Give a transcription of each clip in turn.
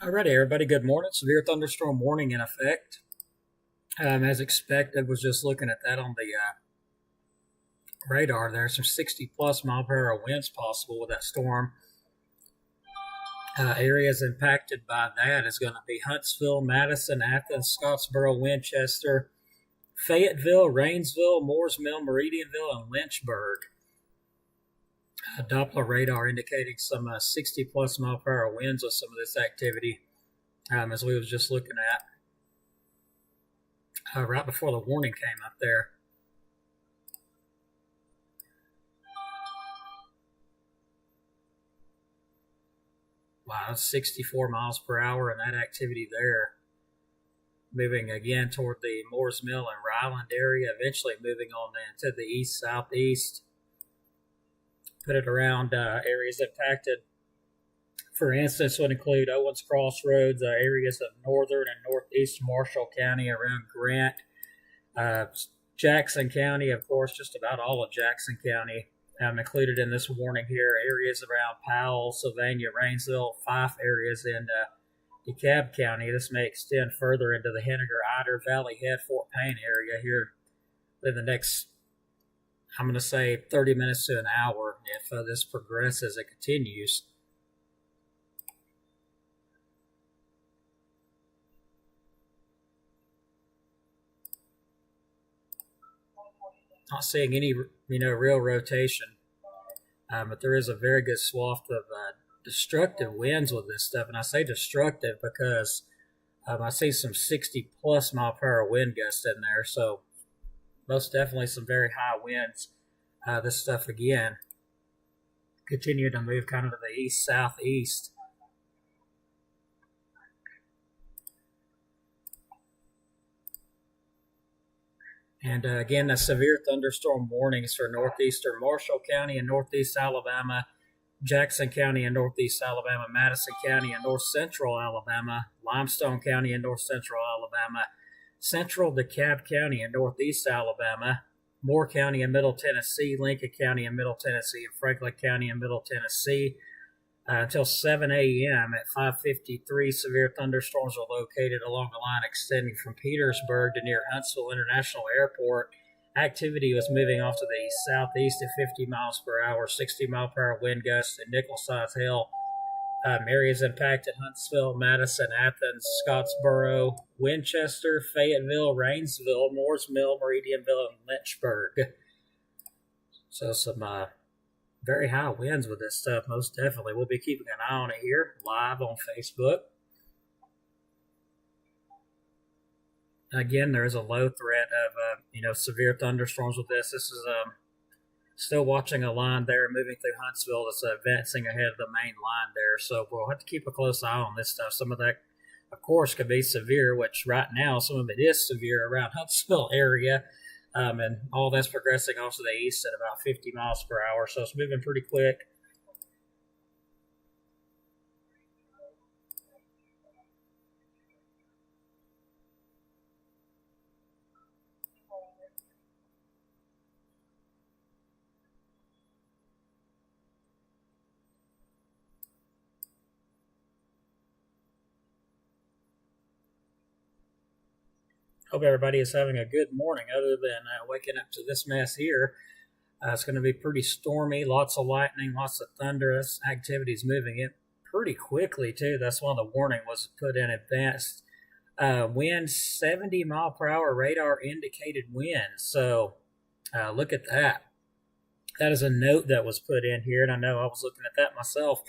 Alrighty, everybody. Good morning. Severe thunderstorm warning in effect. As expected, was just looking at that on the radar. There's some 60+ mile per hour winds possible with that storm. Areas impacted by that is going to be Huntsville, Madison, Athens, Scottsboro, Winchester, Fayetteville, Rainsville, Moores Mill, Meridianville, and Lynchburg. Doppler radar indicating some 60+ mile per hour winds with some of this activity, as we was just looking at right before the warning came up there. Wow, 64 miles per hour and that activity there. Moving again toward the Moores Mill and Ryland area, eventually moving on into the east-southeast. Put it around areas impacted. For instance, would include Owens Crossroads, areas of northern and northeast Marshall County around Grant, Jackson County, of course, just about all of Jackson County. Included in this warning here, areas around Powell, Sylvania, Rainsville, Fife areas in Dekalb County. This may extend further into the Henniger, Ider, Valley Head, Fort Payne area here in the next, I'm going to say, 30 minutes to an hour if this progresses and continues. Not seeing any, real rotation, but there is a very good swath of destructive winds with this stuff, and I say destructive because I see some 60+ mile per hour wind gusts in there, so most definitely some very high winds. This stuff again continue to move kind of to the east-southeast. And again, the severe thunderstorm warnings for northeastern Marshall County and northeast Alabama, Jackson County and northeast Alabama, Madison County and north central Alabama, Limestone County and north central Alabama, central DeKalb County and northeast Alabama, Moore County and middle Tennessee, Lincoln County and middle Tennessee, and Franklin County and middle Tennessee. Until 7 a.m. at 5:53, severe thunderstorms are located along the line extending from Petersburg to near Huntsville International Airport. Activity was moving off to the southeast at 50 miles per hour, 60 mile per hour wind gusts, and nickel-sized hail. Areas impacted: Huntsville, Madison, Athens, Scottsboro, Winchester, Fayetteville, Rainsville, Moores Mill, Meridianville, and Lynchburg. So some very high winds with this stuff, most definitely. We'll be keeping an eye on it here, live on Facebook. Again, there is a low threat of, severe thunderstorms with this. This is still watching a line there moving through Huntsville that's advancing ahead of the main line there. So we'll have to keep a close eye on this stuff. Some of that, of course, could be severe, which right now some of it is severe around Huntsville area. And all that's progressing off to the east at about 50 miles per hour. So it's moving pretty quick. Hope everybody is having a good morning other than waking up to this mess here. It's going to be pretty stormy, lots of lightning, lots of thunderous activities moving it pretty quickly, too. That's why the warning was put in advance. Winds 70 mile per hour radar indicated wind. So look at that. That is a note that was put in here, and I know I was looking at that myself.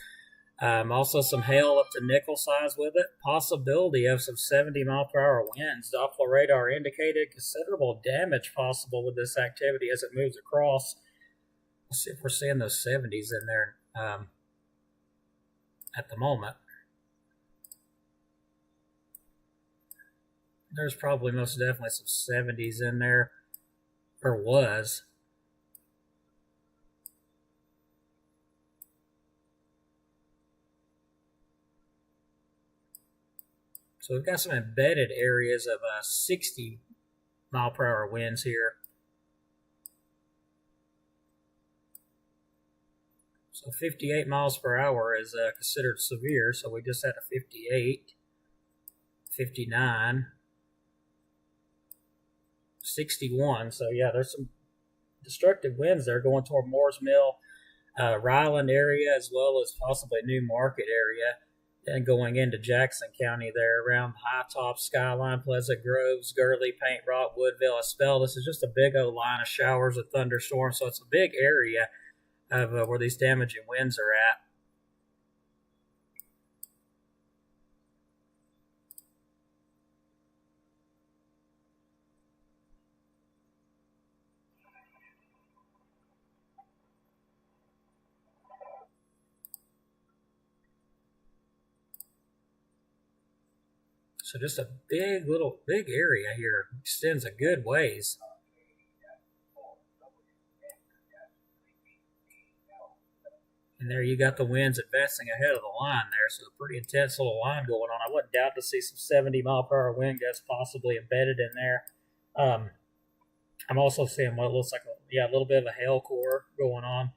Also some hail up to nickel size with it. Possibility of some 70 mile per hour winds. Doppler radar indicated considerable damage possible with this activity as it moves across. Let's see if we're seeing those 70s in there at the moment. There's probably most definitely some 70s in there, or was. So we've got some embedded areas of 60 mile per hour winds here. So 58 miles per hour is considered severe, so we just had a 58, 59, 61. So yeah, there's some destructive winds there going toward Moores Mill, Ryland area, as well as possibly New Market area, and going into Jackson County there around High Top, Skyline, Pleasant Groves, Gurley, Paint Rock, Woodville, Espell. This is just a big old line of showers of thunderstorms, so it's a big area of where these damaging winds are at. So just a big area here, extends a good ways. And there you got the winds advancing ahead of the line there, so a pretty intense little line going on. I wouldn't doubt to see some 70-mile-per-hour wind gusts possibly embedded in there. I'm also seeing what looks like a little bit of a hail core going on.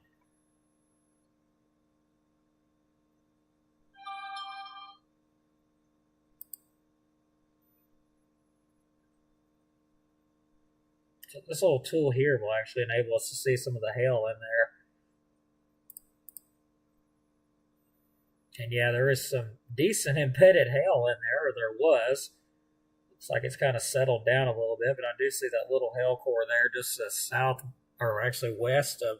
So this little tool here will actually enable us to see some of the hail in there. And yeah, there is some decent embedded hail in there, or there was. Looks like it's kind of settled down a little bit, but I do see that little hail core there just south, or actually west of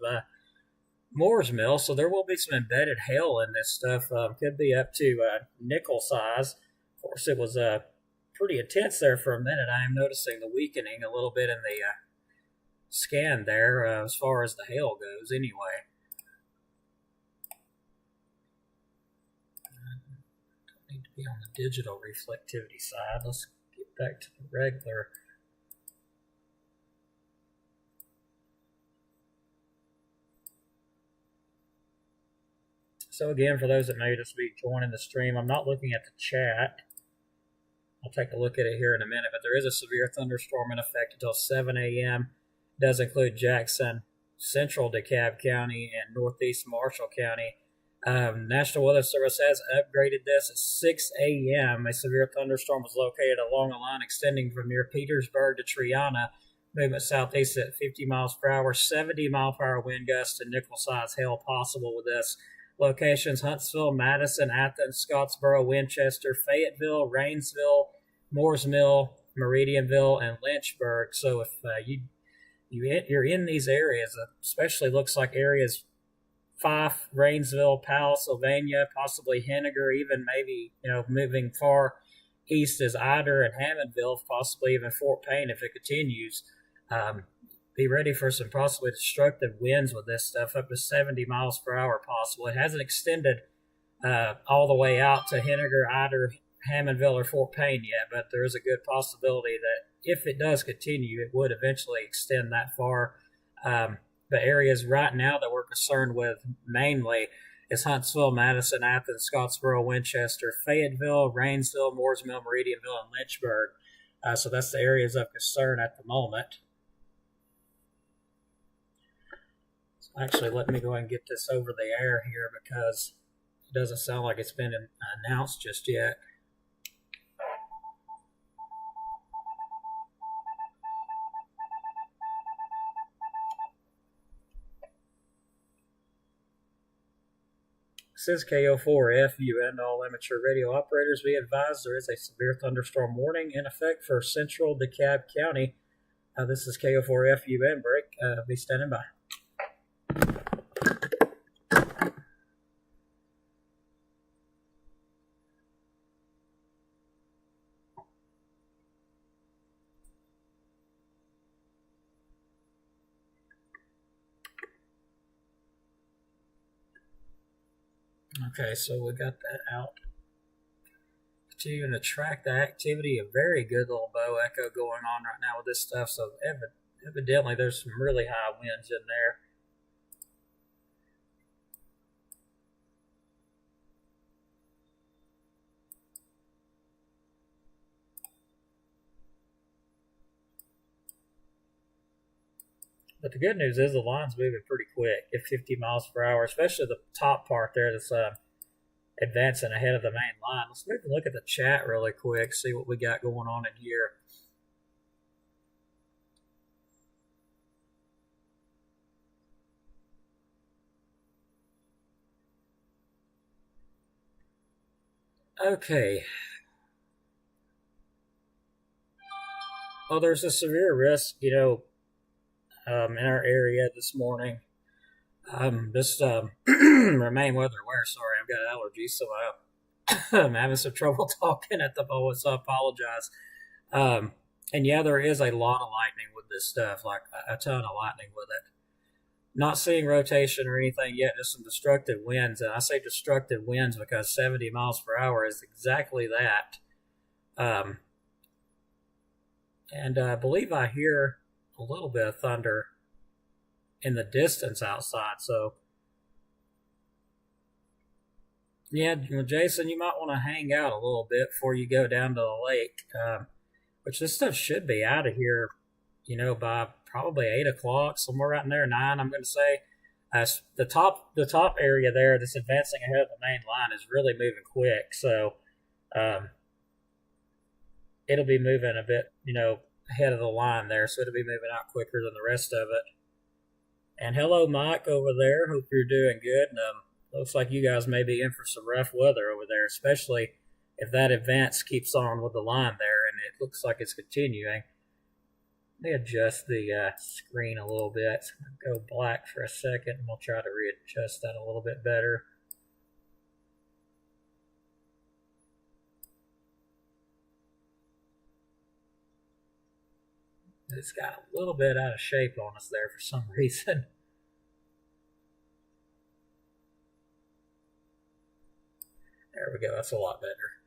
Moores Mill. So there will be some embedded hail in this stuff. Could be up to nickel size. Of course, it was pretty intense there for a minute. I am noticing the weakening a little bit in the scan there as far as the hail goes anyway. Don't need to be on the digital reflectivity side. Let's get back to the regular. So again, for those that may just be joining the stream, I'm not looking at the chat. I'll take a look at it here in a minute, but there is a severe thunderstorm in effect until 7 a.m. It does include Jackson, central DeKalb County, and northeast Marshall County. National Weather Service has upgraded this at 6 a.m. A severe thunderstorm was located along a line extending from near Petersburg to Triana. Movement southeast at 50 miles per hour, 70-mile-per-hour wind gusts, and nickel-size hail possible with this. Locations: Huntsville, Madison, Athens, Scottsboro, Winchester, Fayetteville, Rainsville, Moores Mill, Meridianville, and Lynchburg. So if you're in these areas, especially looks like areas Fife, Rainsville, Powell, Sylvania, possibly Henniger, even maybe moving far east as Ider and Hammondville, possibly even Fort Payne if it continues. Be ready for some possibly destructive winds with this stuff, up to 70 miles per hour possible. It hasn't extended all the way out to Henniger, Ider, Hammondville, or Fort Payne yet, but there is a good possibility that if it does continue, it would eventually extend that far. The areas right now that we're concerned with mainly is Huntsville, Madison, Athens, Scottsboro, Winchester, Fayetteville, Rainsville, Moores Mill, Meridianville, and Lynchburg. So that's the areas of concern at the moment. Actually, let me go ahead and get this over the air here because it doesn't sound like it's been announced just yet. This is KO4FUN. All amateur radio operators, be advised there is a severe thunderstorm warning in effect for central DeKalb County. This is KO4FUN. Break. Be standing by. Okay, so we got that out. Continuing to track the activity, a very good little bow echo going on right now with this stuff. So evidently there's some really high winds in there. But the good news is the line's moving pretty quick at 50 miles per hour, especially the top part there that's advancing ahead of the main line. Let's maybe look at the chat really quick, see what we got going on in here. Okay. Well, there's a severe risk, in our area this morning. Just remain weather aware. Sorry, I've got allergies, so I'm having some trouble talking at the moment, so I apologize. And yeah, there is a lot of lightning with this stuff, like a ton of lightning with it. Not seeing rotation or anything yet, just some destructive winds. And I say destructive winds because 70 miles per hour is exactly that. And I believe I hear a little bit of thunder in the distance outside. So, yeah, Jason, you might want to hang out a little bit before you go down to the lake, which this stuff should be out of here, by probably 8 o'clock, somewhere right in there, 9, I'm going to say. The top area there that's advancing ahead of the main line is really moving quick. So, it'll be moving a bit, ahead of the line there. So it'll be moving out quicker than the rest of it. And hello, Mike, over there. Hope you're doing good. And looks like you guys may be in for some rough weather over there, especially if that advance keeps on with the line there, and it looks like it's continuing. Let me adjust the screen a little bit. Go black for a second, and we'll try to readjust that a little bit better. It's got a little bit out of shape on us there for some reason. There we go. That's a lot better.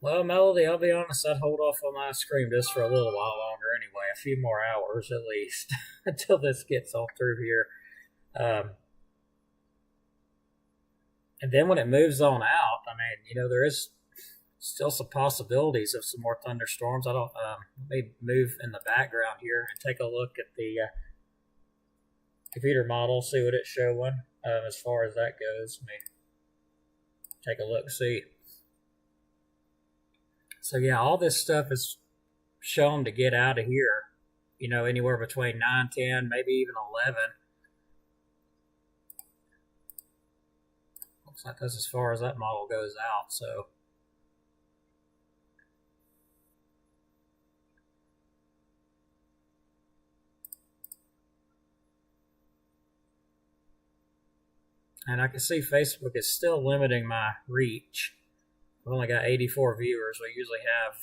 Well, Melody, I'll be honest, I'd hold off on my ice cream just for a little while longer anyway, a few more hours at least, until this gets all through here. And then when it moves on out, I mean, there is still some possibilities of some more thunderstorms. Let me move in the background here and take a look at the computer model, see what it's showing as far as that goes. Let me take a look, see. So yeah, all this stuff is shown to get out of here, anywhere between 9, 10, maybe even 11. Looks like that's as far as that model goes out, so. And I can see Facebook is still limiting my reach. I've only got 84 viewers. We usually have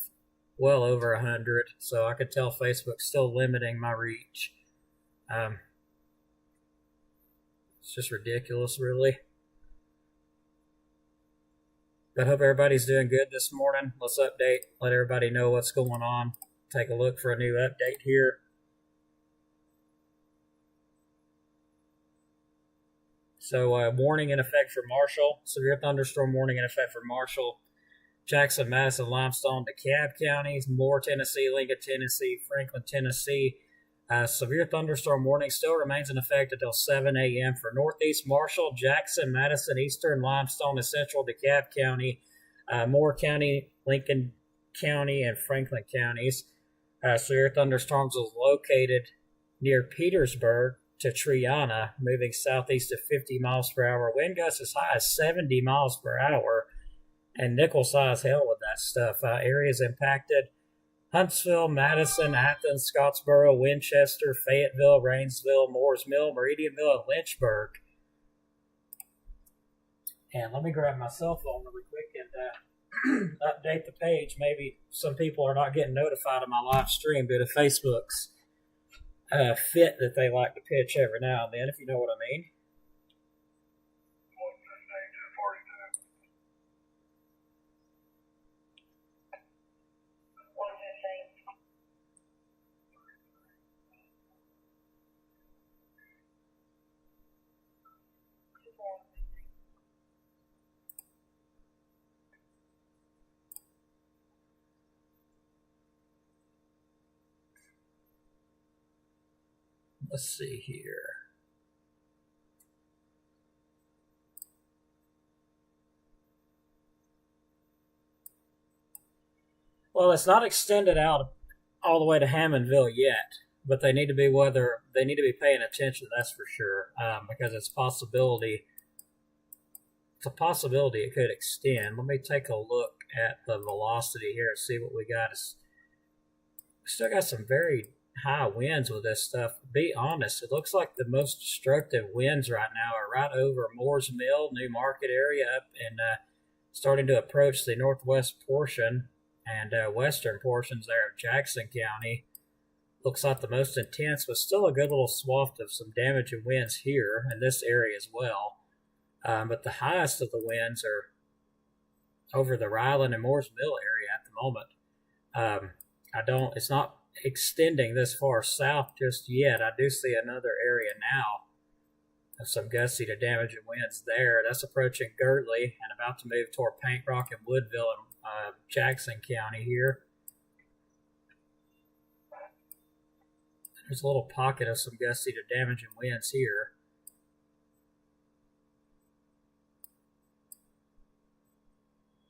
well over 100, so I could tell Facebook's still limiting my reach. It's just ridiculous, really. But I hope everybody's doing good this morning. Let's update, let everybody know what's going on. Take a look for a new update here. So, warning in effect for Marshall. Severe thunderstorm warning in effect for Marshall, Jackson, Madison, Limestone, DeKalb counties, Moore, Tennessee, Lincoln, Tennessee, Franklin, Tennessee. Severe thunderstorm warning still remains in effect until 7 a.m. for Northeast Marshall, Jackson, Madison, Eastern, Limestone, and Central DeKalb County, Moore County, Lincoln County, and Franklin counties. Severe thunderstorms is located near Petersburg to Triana, moving southeast at 50 miles per hour. Wind gusts as high as 70 miles per hour, and nickel's high as hell with that stuff. Areas impacted: Huntsville, Madison, Athens, Scottsboro, Winchester, Fayetteville, Rainsville, Moores Mill, Meridianville, and Lynchburg. And let me grab my cell phone really quick and update the page. Maybe some people are not getting notified of my live stream due to Facebook's fit that they like to pitch every now and then, if you know what I mean. Let's see here. Well, it's not extended out all the way to Hammondville yet, but they need to be paying attention. That's for sure, because it's a possibility it could extend. Let me take a look at the velocity here and see what we got. We still got some very high winds with this stuff. To be honest, it looks like the most destructive winds right now are right over Moore's Mill, New Market area, up and starting to approach the northwest portion and western portions there of Jackson County. Looks like the most intense, but still a good little swath of some damaging winds here in this area as well. But the highest of the winds are over the Ryland and Moore's Mill area at the moment. It's not extending this far south just yet. I do see another area now of some gusty to damaging winds there. That's approaching Girdley and about to move toward Paint Rock and Woodville and Jackson County here. There's a little pocket of some gusty to damaging winds here.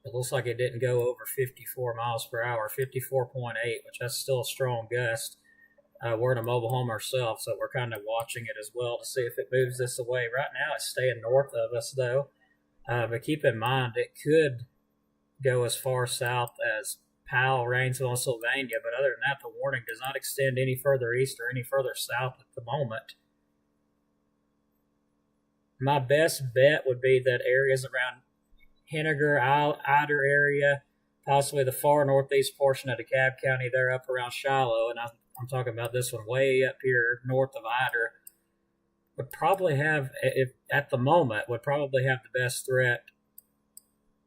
It looks like it didn't go over 54 miles per hour, 54.8, which that's still a strong gust. We're in a mobile home ourselves, so we're kind of watching it as well to see if it moves this away. Right now, it's staying north of us, though. But keep in mind, it could go as far south as Powell, Rainsville, and Sylvania. But other than that, the warning does not extend any further east or any further south at the moment. My best bet would be that areas around Henniger, Ider area, possibly the far northeast portion of DeKalb County, they're up around Shiloh, and I'm talking about this one way up here north of Ider, would probably have, if at the moment, would probably have the best threat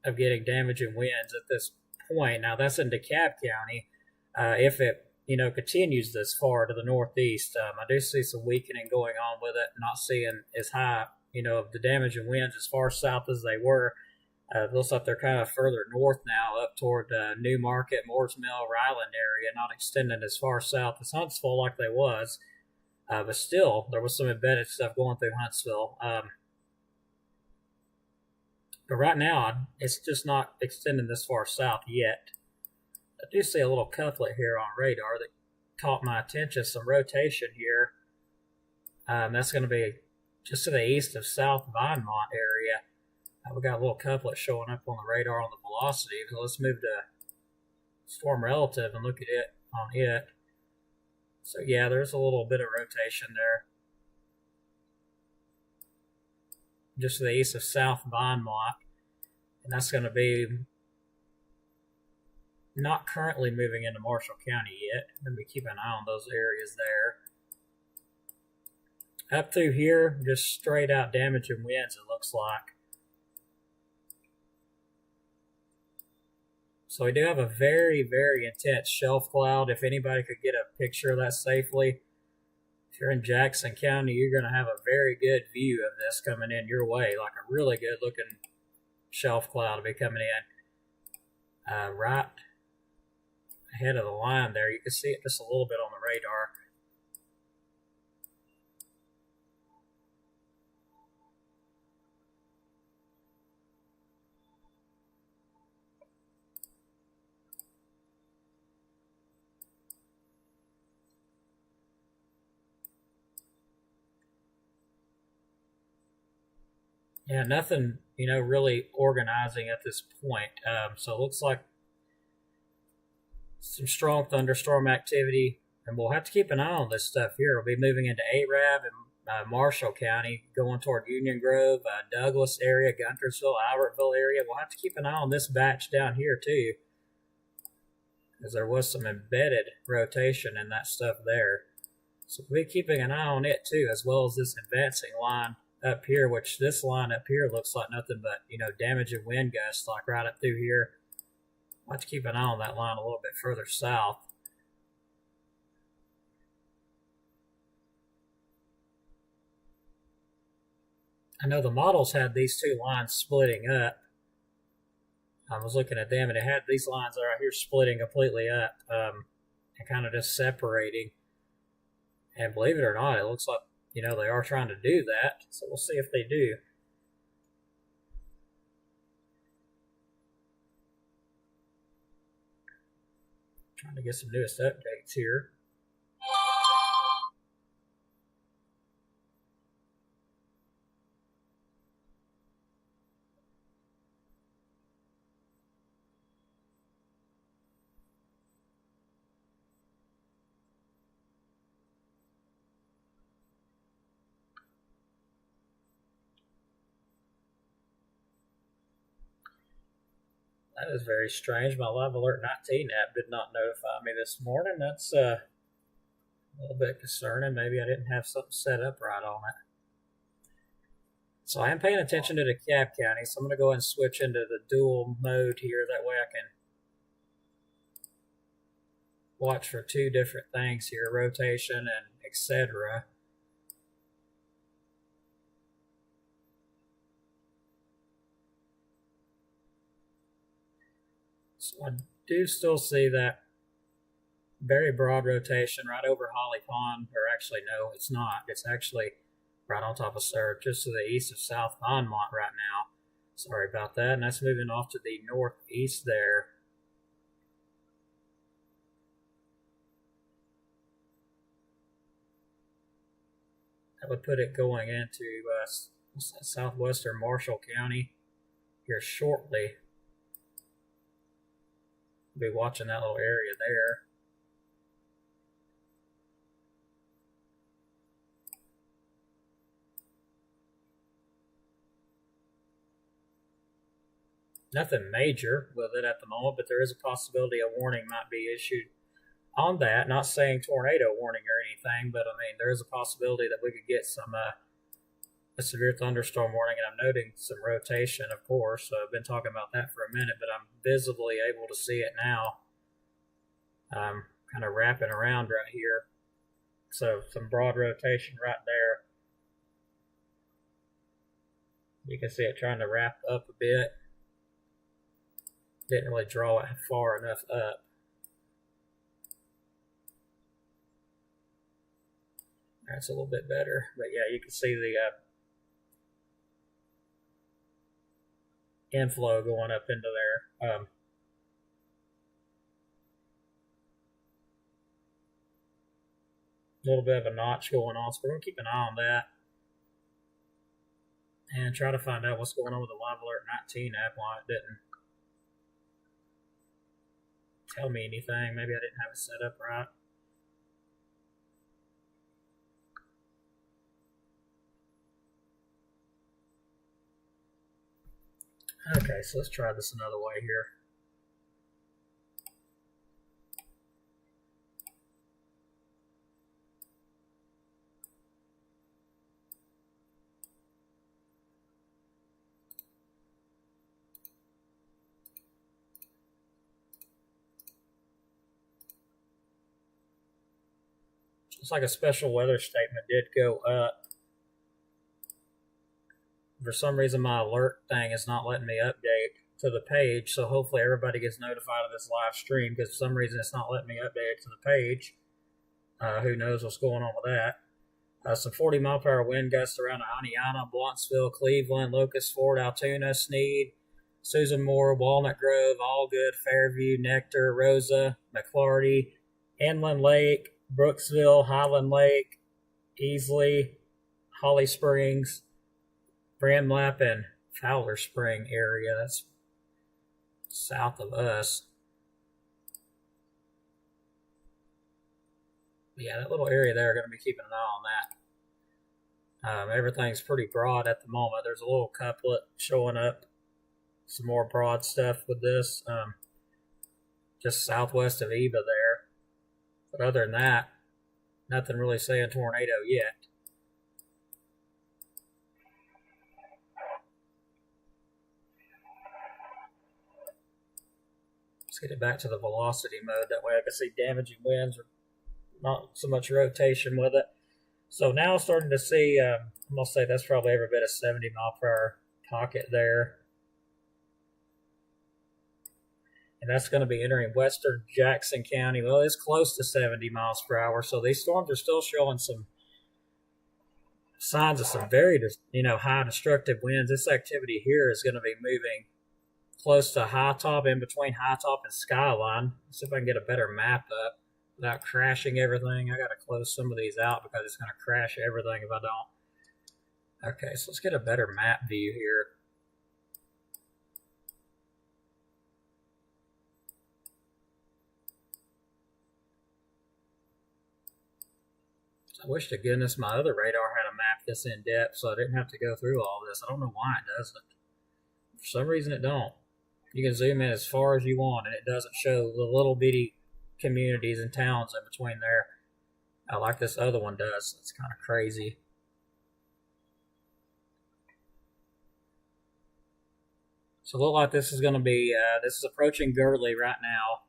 of getting damaging winds at this point. Now that's in DeKalb County. If it continues this far to the northeast, I do see some weakening going on with it. Not seeing as high of the damaging winds as far south as they were. It looks like they're kind of further north now, up toward New Market, Moore's Mill, Ryland area, not extending as far south as Huntsville like they was. But still, there was some embedded stuff going through Huntsville. But right now, it's just not extending this far south yet. I do see a little couplet here on radar that caught my attention, some rotation here. That's going to be just to the east of South Vinemont area. We got a little couplet showing up on the radar on the velocity. So let's move to storm relative and look at it on it. So yeah, there's a little bit of rotation there. Just to the east of South Vinemont. And that's going to be not currently moving into Marshall County yet. Let me keep an eye on those areas there. Up through here, just straight out damaging winds, it looks like. So we do have a very, very intense shelf cloud. If anybody could get a picture of that safely, if you're in Jackson County, you're going to have a very good view of this coming in your way, like a really good looking shelf cloud to be coming in. Right ahead of the line there, you can see it just a little bit on the radar. Yeah, nothing, really organizing at this point. So it looks like some strong thunderstorm activity, and we'll have to keep an eye on this stuff here. We'll be moving into Arab and Marshall County, going toward Union Grove, Douglas area, Guntersville, Albertville area. We'll have to keep an eye on this batch down here too, because there was some embedded rotation in that stuff there. So we'll be keeping an eye on it too, as well as this advancing line up here, which this line up here looks like nothing but, damaging wind gusts, like right up through here. I'll have to keep an eye on that line a little bit further south. I know the models had these two lines splitting up. I was looking at them, and it had these lines right here splitting completely up and kind of just separating. And believe it or not, it looks like, they are trying to do that. So we'll see if they do. Trying to get some newest updates here. That is very strange. My Live Alert 19 app did not notify me this morning. That's a little bit concerning. Maybe I didn't have something set up right on it. So I am paying attention to Dekalb County, so I'm going to go ahead and switch into the dual mode here. That way I can watch for two different things here, rotation and etc. So I do still see that very broad rotation right over Holly Pond, or actually no, it's not. It's actually right on top of Surf, just to the east of South Pinemont right now. Sorry about that. And that's moving off to the northeast there. That would put it going into southwestern Marshall County here shortly. We'll be watching that little area there. Nothing major with it at the moment, but there is a possibility a warning might be issued on that. Not saying tornado warning or anything, but I mean, there is a possibility that we could get some a severe thunderstorm warning, and I'm noting some rotation, of course. So I've been talking about that for a minute, but I'm visibly able to see it now. Kind of wrapping around right here. So some broad rotation right there. You can see it trying to wrap up a bit. Didn't really draw it far enough up. That's a little bit better. But yeah, you can see the inflow going up into there. A little bit of a notch going on, so we're going to keep an eye on that. And try to find out what's going on with the Live Alert 19 app, why it didn't tell me anything. Maybe I didn't have it set up right. Okay, so let's try this another way here. Looks like a special weather statement did go up. For some reason, my alert thing is not letting me update to the page, so hopefully everybody gets notified of this live stream, because for some reason it's not letting me update to the page. Who knows what's going on with that. Some 40-mile-per-hour wind gusts around Aniana, Bluentsville, Cleveland, Locust Ford, Altoona, Sneed, Susan Moore, Walnut Grove, Allgood, Fairview, Nectar, Rosa, McClarty, Inland Lake, Brooksville, Highland Lake, Easley, Holly Springs, Bramlap, and Fowler Spring area. That's south of us. Yeah, that little area there, going to be keeping an eye on that. Everything's pretty broad at the moment. There's a little couplet showing up, some more broad stuff with this, just southwest of Eva there. But other than that, nothing really saying tornado yet. Let's get it back to the velocity mode. That way I can see damaging winds or not so much rotation with it. So now I'm starting to see, I'm going to say that's probably every bit of 70-mile-per-hour pocket there. and that's going to be entering western Jackson County. Well, it's close to 70 miles per hour, so these storms are still showing some signs of some very, high destructive winds. This activity here is going to be moving close to High Top, in between High Top and Skyline. Let's see if I can get a better map up without crashing everything. I got to close some of these out because it's going to crash everything if I don't. Okay, so let's get a better map view here. I wish to goodness my other radar had a map this in depth so I didn't have to go through all this. I don't know why it doesn't. For some reason it don't. You can zoom in as far as you want and it doesn't show the little bitty communities and towns in between there. I like this other one does. It's kind of crazy. So it looks like this is going to be, this is approaching Girdley right now.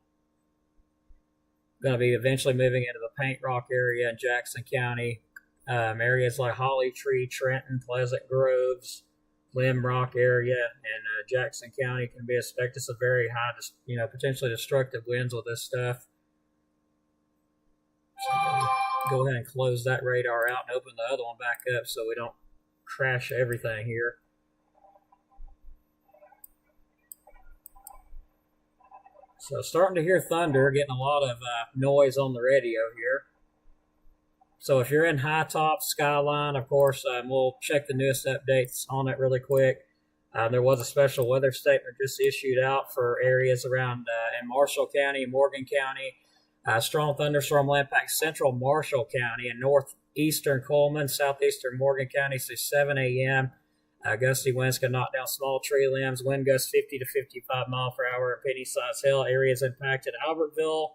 Going to be eventually moving into the Paint Rock area in Jackson County. Areas like Holly Tree, Trenton, Pleasant Groves, Limb Rock area, and Jackson County can be expected some very high, potentially destructive winds with this stuff. So go ahead and close that radar out and open the other one back up so we don't crash everything here. So starting to hear thunder, getting a lot of noise on the radio here. So if you're in High Top, Skyline, of course, we'll check the newest updates on it really quick. There was a special weather statement just issued out for areas around in Marshall County, Morgan County. Strong thunderstorm will impact central Marshall County and northeastern Coleman, southeastern Morgan County through 7 a.m. Gusty winds can knock down small tree limbs. Wind gusts 50 to 55 mile per hour in penny-sized hail. Areas impacted: Albertville,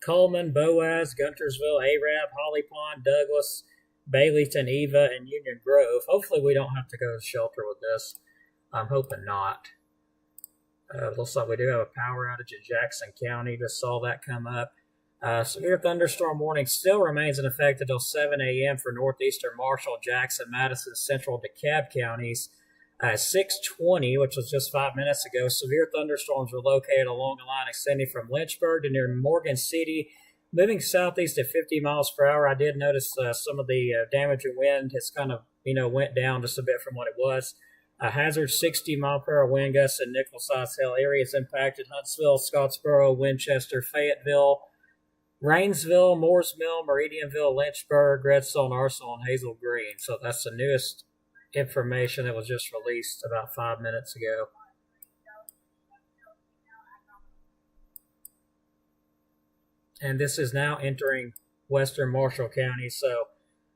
Coleman, Boaz, Guntersville, Arab, Holly Pond, Douglas, Baileyton, Eva, and Union Grove. Hopefully we don't have to go to shelter with this. I'm hoping not. Looks like we do have a power outage in Jackson County. Just saw that come up. Severe thunderstorm warning still remains in effect until 7 a.m. for northeastern Marshall, Jackson, Madison, central Dekalb counties. 6:20, which was just 5 minutes ago, severe thunderstorms were located along a line extending from Lynchburg to near Morgan City, moving southeast at 50 miles per hour. I did notice some of the damage and wind has kind of, went down just a bit from what it was. Hazard 60 mile per hour wind gusts in nickel-sized hail. Areas impacted: Huntsville, Scottsboro, Winchester, Fayetteville, Rainsville, Moores Mill, Meridianville, Lynchburg, Redstone, Arsenal, and Hazel Green. So that's the newest information that was just released about 5 minutes ago. And this is now entering western Marshall County. So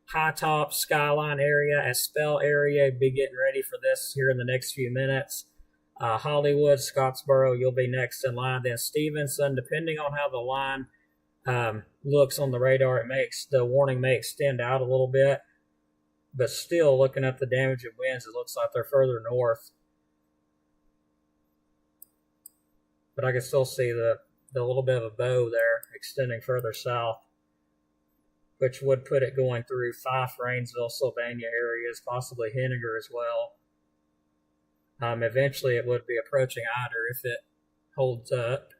High Top, Skyline area, Espell area, be getting ready for this here in the next few minutes. Hollywood, Scottsboro, you'll be next in line. Then Stevenson, depending on how the line looks on the radar, the warning may extend out a little bit, but still, looking at the damage and winds, it looks like they're further north. But I can still see the little bit of a bow there extending further south, which would put it going through Fife, Rainsville, Sylvania areas, possibly Henninger as well. Eventually, it would be approaching Eider if it holds up.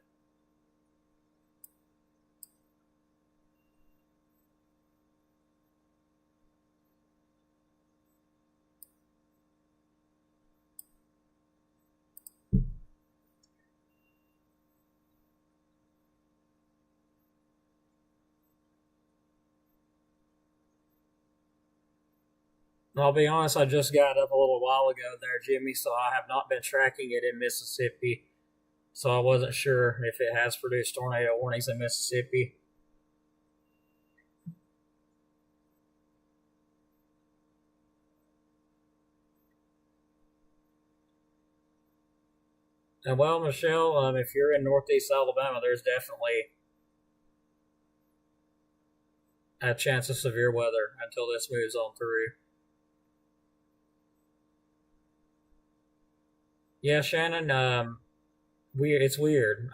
I'll be honest, I just got up a little while ago there, Jimmy, so I have not been tracking it in Mississippi. So I wasn't sure if it has produced tornado warnings in Mississippi. And well, Michelle, if you're in northeast Alabama, there's definitely a chance of severe weather until this moves on through. Yeah, Shannon, it's weird.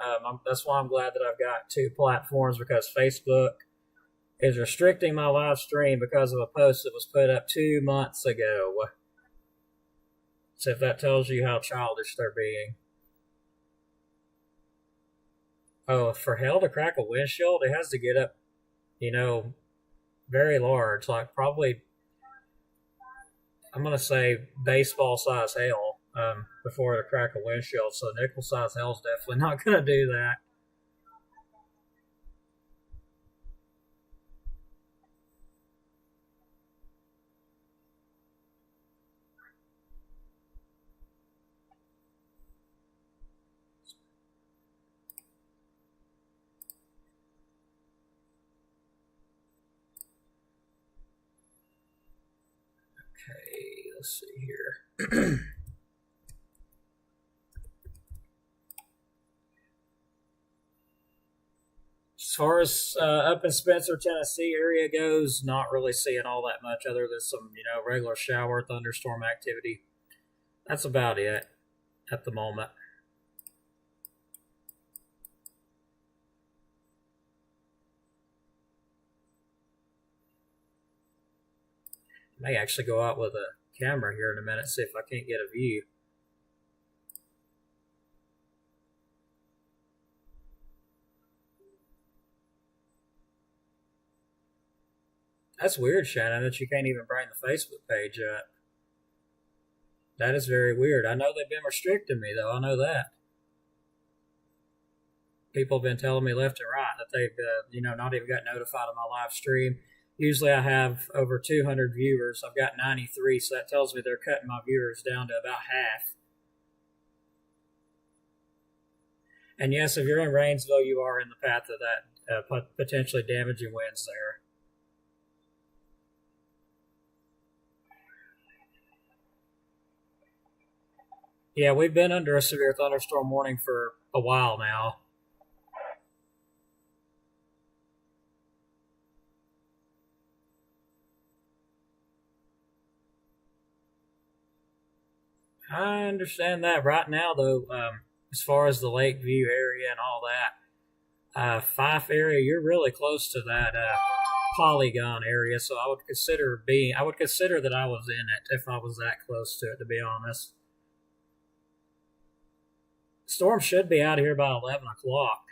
That's why I'm glad that I've got two platforms, because Facebook is restricting my live stream because of a post that was put up 2 months ago. So if that tells you how childish they're being. Oh, for hell to crack a windshield, it has to get up, you know, very large, like probably, I'm going to say baseball size hail, before to crack a windshield. So nickel size hail is definitely not going to do that. Okay, let's see here. As far as up in Spencer, Tennessee area goes, not really seeing all that much other than some, regular shower, thunderstorm activity. That's about it at the moment. May actually go out with a camera here in a minute, see if I can't get a view. That's weird, Shannon, that you can't even bring the Facebook page up. That is very weird. I know they've been restricting me, though. I know that. People have been telling me left and right that they've, not even got notified of my live stream. Usually I have over 200 viewers. I've got 93, so that tells me they're cutting my viewers down to about half. And yes, if you're in Rainsville, you are in the path of that potentially damaging winds there. Yeah, we've been under a severe thunderstorm warning for a while now. I understand that. Right now, though, as far as the Lakeview area and all that, Fife area, you're really close to that polygon area. So I would consider that I was in it if I was that close to it, to be honest. Storm should be out of here by 11 o'clock.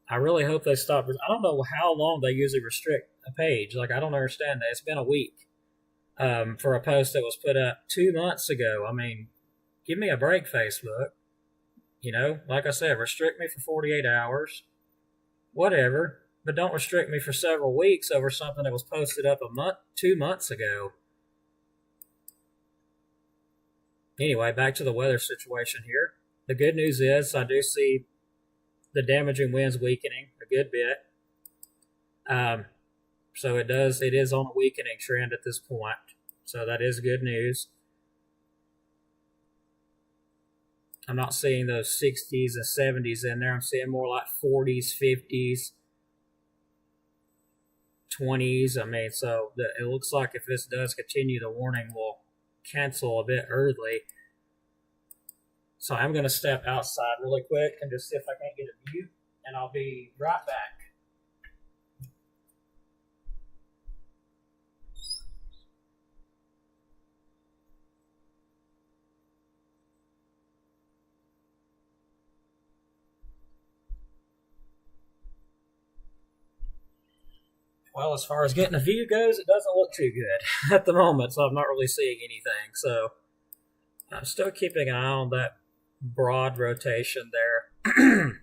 I really hope they stop. I don't know how long they usually restrict a page. Like, I don't understand that. It's been a week for a post that was put up 2 months ago. I mean, give me a break, Facebook. Like I said, restrict me for 48 hours, whatever, but don't restrict me for several weeks over something that was posted up 2 months ago. Anyway, back to the weather situation here. The good news is I do see the damaging winds weakening a good bit. So it is on a weakening trend at this point. So that is good news. I'm not seeing those 60s and 70s in there. I'm seeing more like 40s, 50s, 20s. I mean, so it looks like if this does continue, the warning will cancel a bit early. So I'm going to step outside really quick and just see if I can't get a view, and I'll be right back. Well, as far as getting a view goes, it doesn't look too good at the moment, so I'm not really seeing anything. So I'm still keeping an eye on that broad rotation there.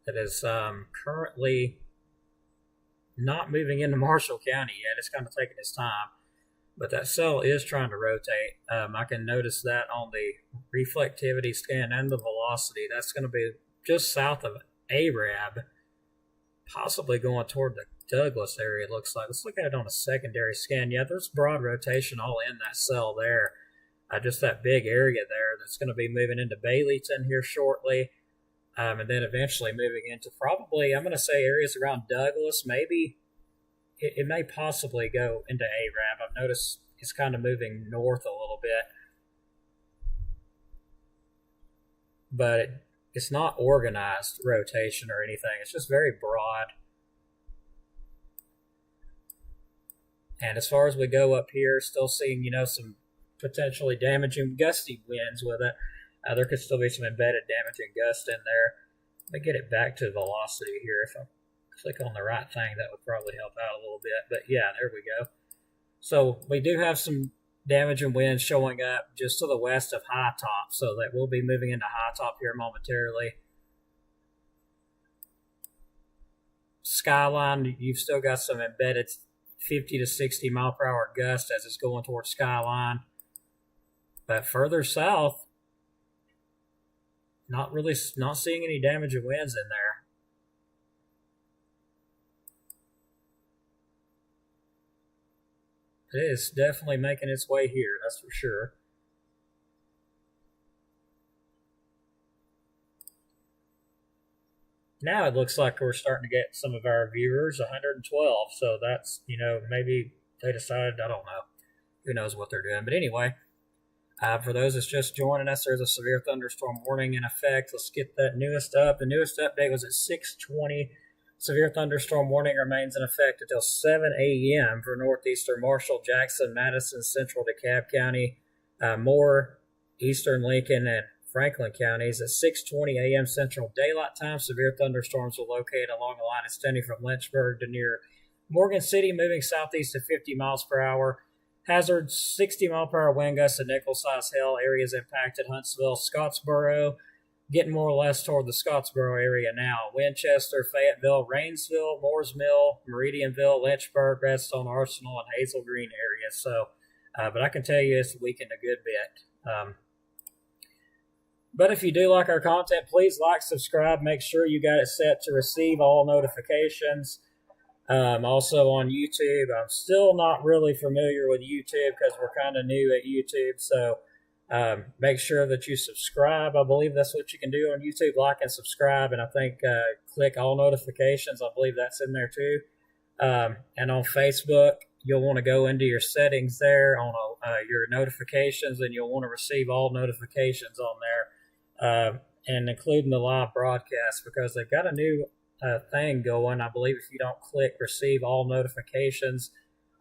That is currently not moving into Marshall County yet. It's kind of taking its time. But that cell is trying to rotate. I can notice that on the reflectivity scan and the velocity. That's going to be just south of Arab, possibly going toward the Douglas area, it looks like. Let's look at it on a secondary scan. Yeah, there's broad rotation all in that cell there. Just that big area there that's going to be moving into Baileyton here shortly. And then eventually moving into probably, I'm going to say, areas around Douglas. Maybe it may possibly go into Arab. I've noticed it's kind of moving north a little bit. But it's not organized rotation or anything. It's just very broad. And as far as we go up here, still seeing, some potentially damaging gusty winds with it. There could still be some embedded damaging gust in there. Let me get it back to velocity here. If I click on the right thing, that would probably help out a little bit. But yeah, there we go. So we do have some damaging winds showing up just to the west of high top. So that we'll be moving into high top here momentarily. Skyline, you've still got some embedded 50 to 60 mile per hour gust as it's going towards Skyline. But further south, not seeing any damaging winds in there. It is definitely making its way here, that's for sure. Now it looks like we're starting to get some of our viewers, 112. So that's, maybe they decided, I don't know. Who knows what they're doing. But anyway, for those that's just joining us, there's a severe thunderstorm warning in effect. Let's get that newest up. The newest update was at 6:20. Severe thunderstorm warning remains in effect until 7 a.m. for northeastern Marshall, Jackson, Madison, central DeKalb County, Moore, eastern Lincoln, and Franklin counties. At 6:20 a.m. Central Daylight Time, severe thunderstorms will locate along a line extending from Lynchburg to near Morgan City, moving southeast to 50 miles per hour. Hazard 60 mile per hour wind gusts and nickel-size hail. Areas impacted: Huntsville, Scottsboro, getting more or less toward the Scottsboro area now. Winchester, Fayetteville, Rainsville, Moores Mill, Meridianville, Lynchburg, Redstone, Arsenal, and Hazel Green areas. So, but I can tell you it's weakened a good bit. But if you do like our content, please like, subscribe. Make sure you got it set to receive all notifications. Also on YouTube, I'm still not really familiar with YouTube because we're kind of new at YouTube. So make sure that you subscribe. I believe that's what you can do on YouTube, like and subscribe. And I think click all notifications. I believe that's in there too. And on Facebook, you'll want to go into your settings there on your notifications, and you'll want to receive all notifications on there. And including the live broadcast, because they've got a new thing going. I believe if you don't click receive all notifications,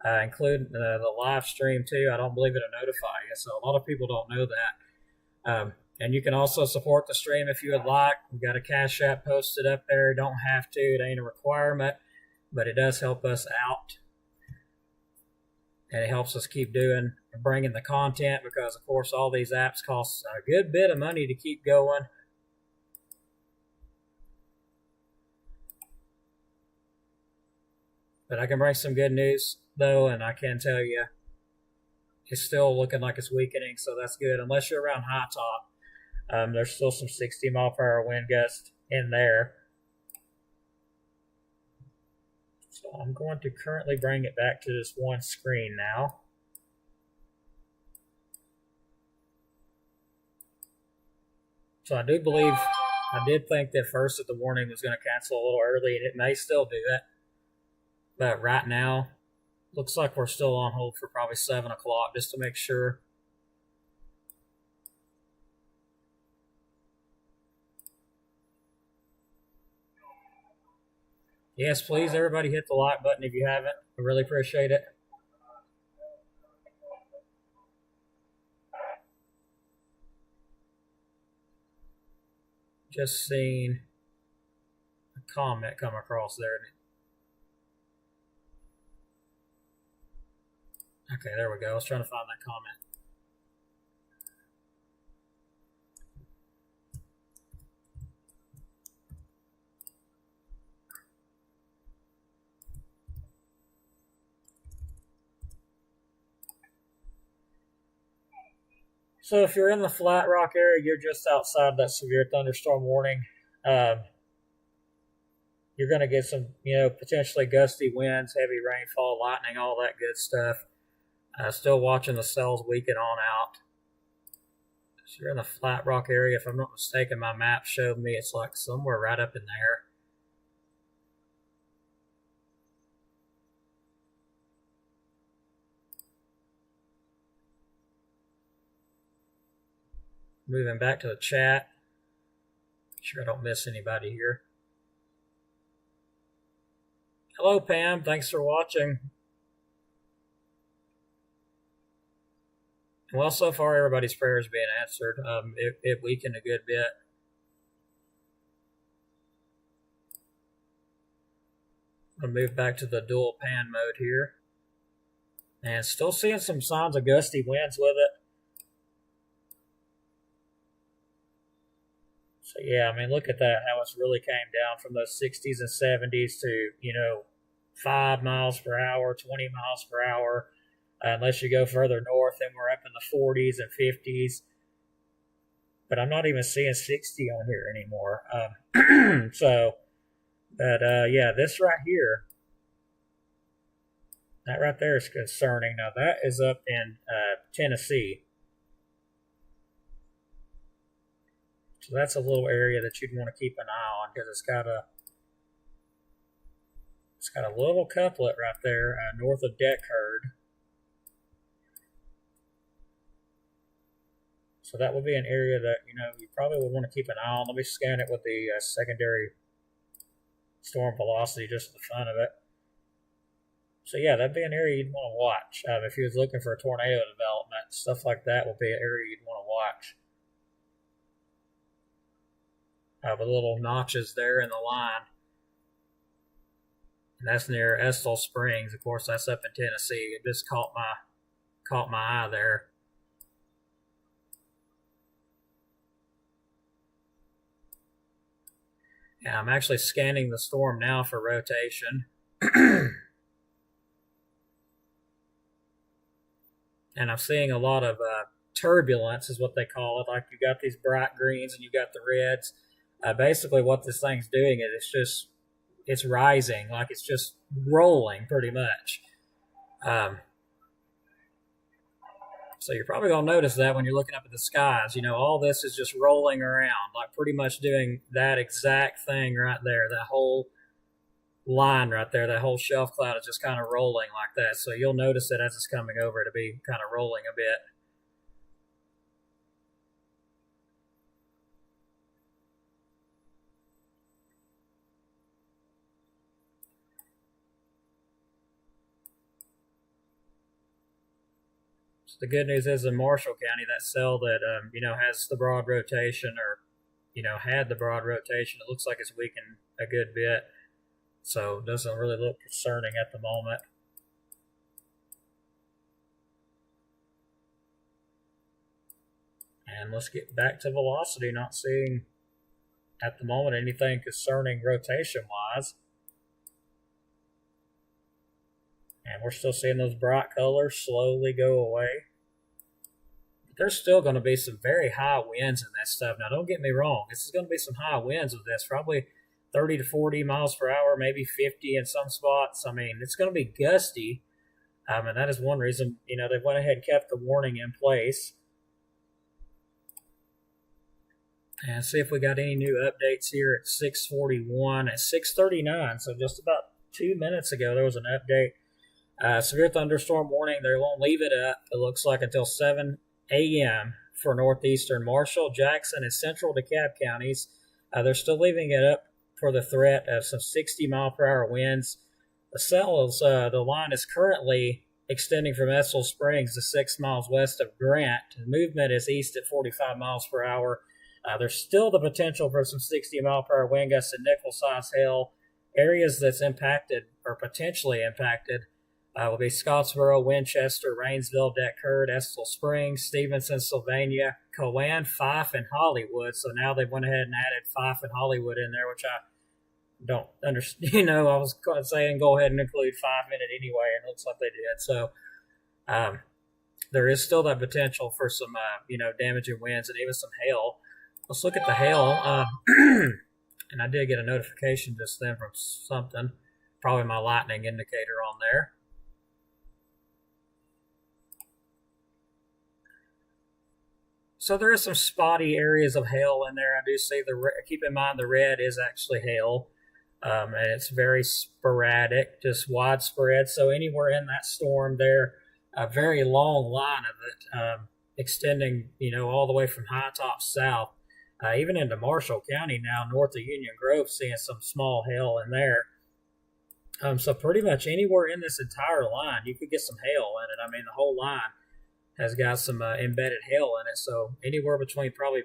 including the live stream too, I don't believe it'll notify you. So a lot of people don't know that. And you can also support the stream if you would like. We've got a Cash App posted up there. Don't have to. It ain't a requirement, but it does help us out. And it helps us keep doing and bringing the content, because, of course, all these apps cost a good bit of money to keep going. But I can bring some good news, though, and I can tell you it's still looking like it's weakening, so that's good. Unless you're around high top, there's still some 60 mile per hour wind gusts in there. So I'm going to currently bring it back to this one screen now. So I do believe, I did think that first that the warning was going to cancel a little early, and it may still do that. But right now, looks like we're still on hold for probably 7 o'clock just to make sure. Yes, please, everybody hit the like button if you haven't. I really appreciate it. Just seen a comment come across there. Okay, there we go. I was trying to find that comment. So if you're in the Flat Rock area, you're just outside that severe thunderstorm warning. You're going to get some, potentially gusty winds, heavy rainfall, lightning, all that good stuff. Still watching the cells weaken on out. So you're in the Flat Rock area. If I'm not mistaken, my map showed me it's like somewhere right up in there. Moving back to the chat. Make sure I don't miss anybody here. Hello, Pam. Thanks for watching. Well, so far everybody's prayers being answered. It weakened a good bit. I'll move back to the dual pan mode here. And still seeing some signs of gusty winds with it. So yeah, I mean, look at that, how it's really came down from those 60s and 70s to, 5 miles per hour, 20 miles per hour. Unless you go further north, then we're up in the 40s and 50s. But I'm not even seeing 60 on here anymore. Yeah, this right here, that right there is concerning. Now, that is up in Tennessee. So that's a little area that you'd want to keep an eye on because it's got a little couplet right there north of Dekalb. So that would be an area that you probably would want to keep an eye on. Let me scan it with the secondary storm velocity just for the fun of it. So yeah, that'd be an area you'd want to watch. If you was looking for a tornado development, stuff like that will be an area you'd want to watch. With little notches there in the line. And that's near Estill Springs. Of course, that's up in Tennessee. It just caught my eye there. Yeah, I'm actually scanning the storm now for rotation. And I'm seeing a lot of turbulence is what they call it. Like you got these bright greens and you got the reds. Basically what this thing's doing is it's rising, like it's just rolling pretty much. So you're probably going to notice that when you're looking up at the skies, all this is just rolling around, like pretty much doing that exact thing right there. That whole line right there, that whole shelf cloud is just kind of rolling like that. So you'll notice it as it's coming over to be kind of rolling a bit. The good news is in Marshall County, that cell that has the broad rotation or had the broad rotation, it looks like it's weakened a good bit, so it doesn't really look concerning at the moment. And let's get back to velocity. Not seeing at the moment anything concerning rotation wise. And we're still seeing those bright colors slowly go away. But there's still going to be some very high winds in this stuff. Now, don't get me wrong. This is going to be some high winds with this. Probably 30 to 40 miles per hour, maybe 50 in some spots. I mean, it's going to be gusty. And that is one reason, they went ahead and kept the warning in place. And see if we got any new updates here at 6:41. At 6:39, so just about 2 minutes ago, there was an update. Severe thunderstorm warning. They won't leave it up, it looks like, until 7 a.m. for northeastern Marshall, Jackson, and central Dekalb counties. They're still leaving it up for the threat of some 60-mile-per-hour winds. The line is currently extending from Estill Springs to 6 miles west of Grant. The movement is east at 45 miles per hour. There's still the potential for some 60-mile-per-hour wind gusts and nickel-size hail. Areas that's impacted or potentially impacted will be Scottsboro, Winchester, Rainsville, Dekalb, Estill Springs, Stevenson, Sylvania, Cowan, Fife, and Hollywood. So now they went ahead and added Fife and Hollywood in there, which I don't understand. I was saying go ahead and include Fife in it anyway, and it looks like they did. So there is still that potential for some, damaging winds and even some hail. Let's look at the hail. And I did get a notification just then from something, probably my lightning indicator on there. So there is some spotty areas of hail in there. I do see keep in mind the red is actually hail. And it's very sporadic, just widespread. So anywhere in that storm there, a very long line of it, extending, all the way from High Top south. Even into Marshall County now, north of Union Grove, seeing some small hail in there. So pretty much anywhere in this entire line, you could get some hail in it. I mean, the whole line has got some embedded hail in it. So anywhere between probably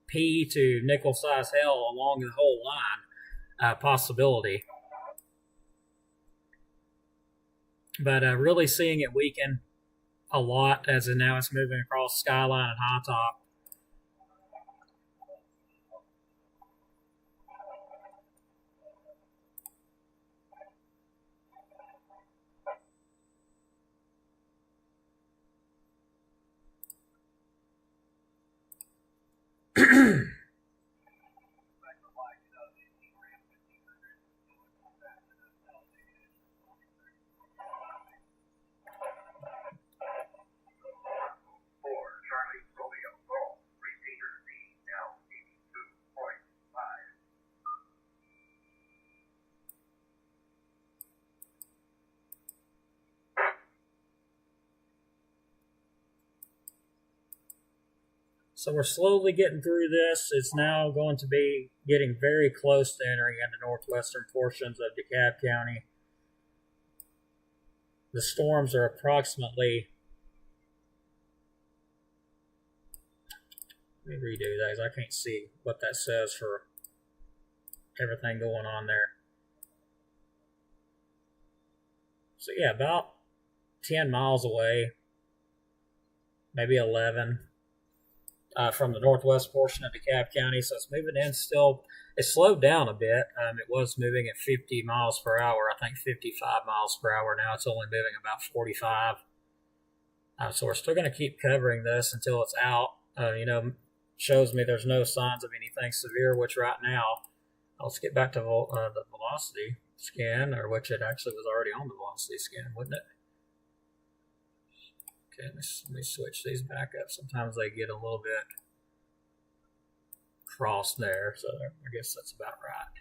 pea to nickel-sized hail along the whole line, possibility. But really seeing it weaken a lot as now it's moving across Skyline and High Top. So we're slowly getting through this. It's now going to be getting very close to entering into northwestern portions of Dekalb County. The storms are approximately, let me redo those. I can't see what that says for everything going on there. So yeah, about 10 miles away, maybe 11. From the northwest portion of Dekalb County, so it's moving in still. It slowed down a bit. It was moving at 50 miles per hour, I think 55 miles per hour. Now it's only moving about 45. So we're still going to keep covering this until it's out. Shows me there's no signs of anything severe, which right now, let's get back to the velocity scan, or which it actually was already on the velocity scan, wouldn't it? Okay, let me switch these back up. Sometimes they get a little bit crossed there, so I guess that's about right.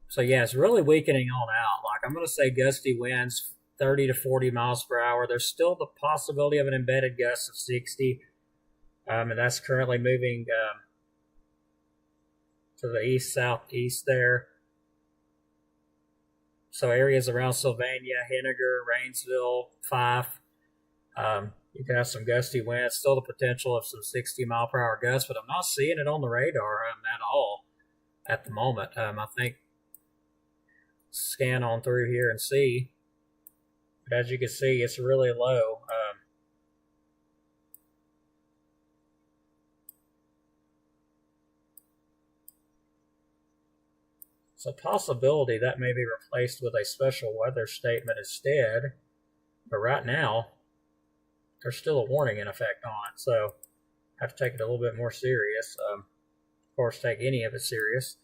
So yeah, it's really weakening on out. Like, I'm going to say gusty winds 30 to 40 miles per hour. There's still the possibility of an embedded gust of 60, and that's currently moving to the east-southeast there. So areas around Sylvania, Henniger, Rainsville, Fife, you can have some gusty winds. Still the potential of some 60-mile-per-hour gusts, but I'm not seeing it on the radar at all at the moment. I think scan on through here and see. But as you can see, it's really low. It's a possibility that may be replaced with a special weather statement instead. But right now, there's still a warning in effect on it. So I have to take it a little bit more serious. Of course, take any of it serious.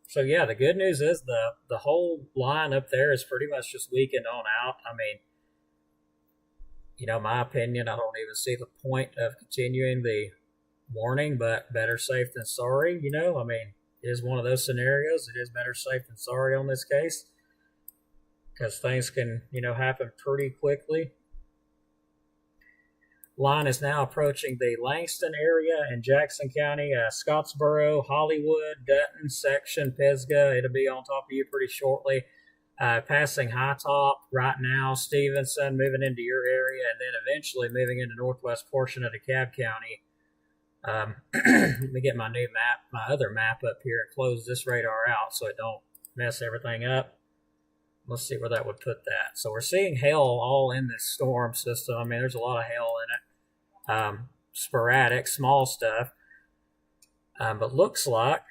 So yeah, the good news is the whole line up there is pretty much just weakened on out. I mean, my opinion, I don't even see the point of continuing the warning, but better safe than sorry. I mean, it is one of those scenarios. It is better safe than sorry on this case, because things can, happen pretty quickly. Line is now approaching the Langston area in Jackson County, Scottsboro, Hollywood, Dutton, Section, Pisgah. It'll be on top of you pretty shortly. Passing High Top right now, Stevenson, moving into your area, and then eventually moving into northwest portion of Dekalb County. Let me get my new map, my other map up here, and close this radar out so it don't mess everything up. Let's see where that would put that. So we're seeing hail all in this storm system. I mean, there's a lot of hail in it. Sporadic, small stuff. But looks like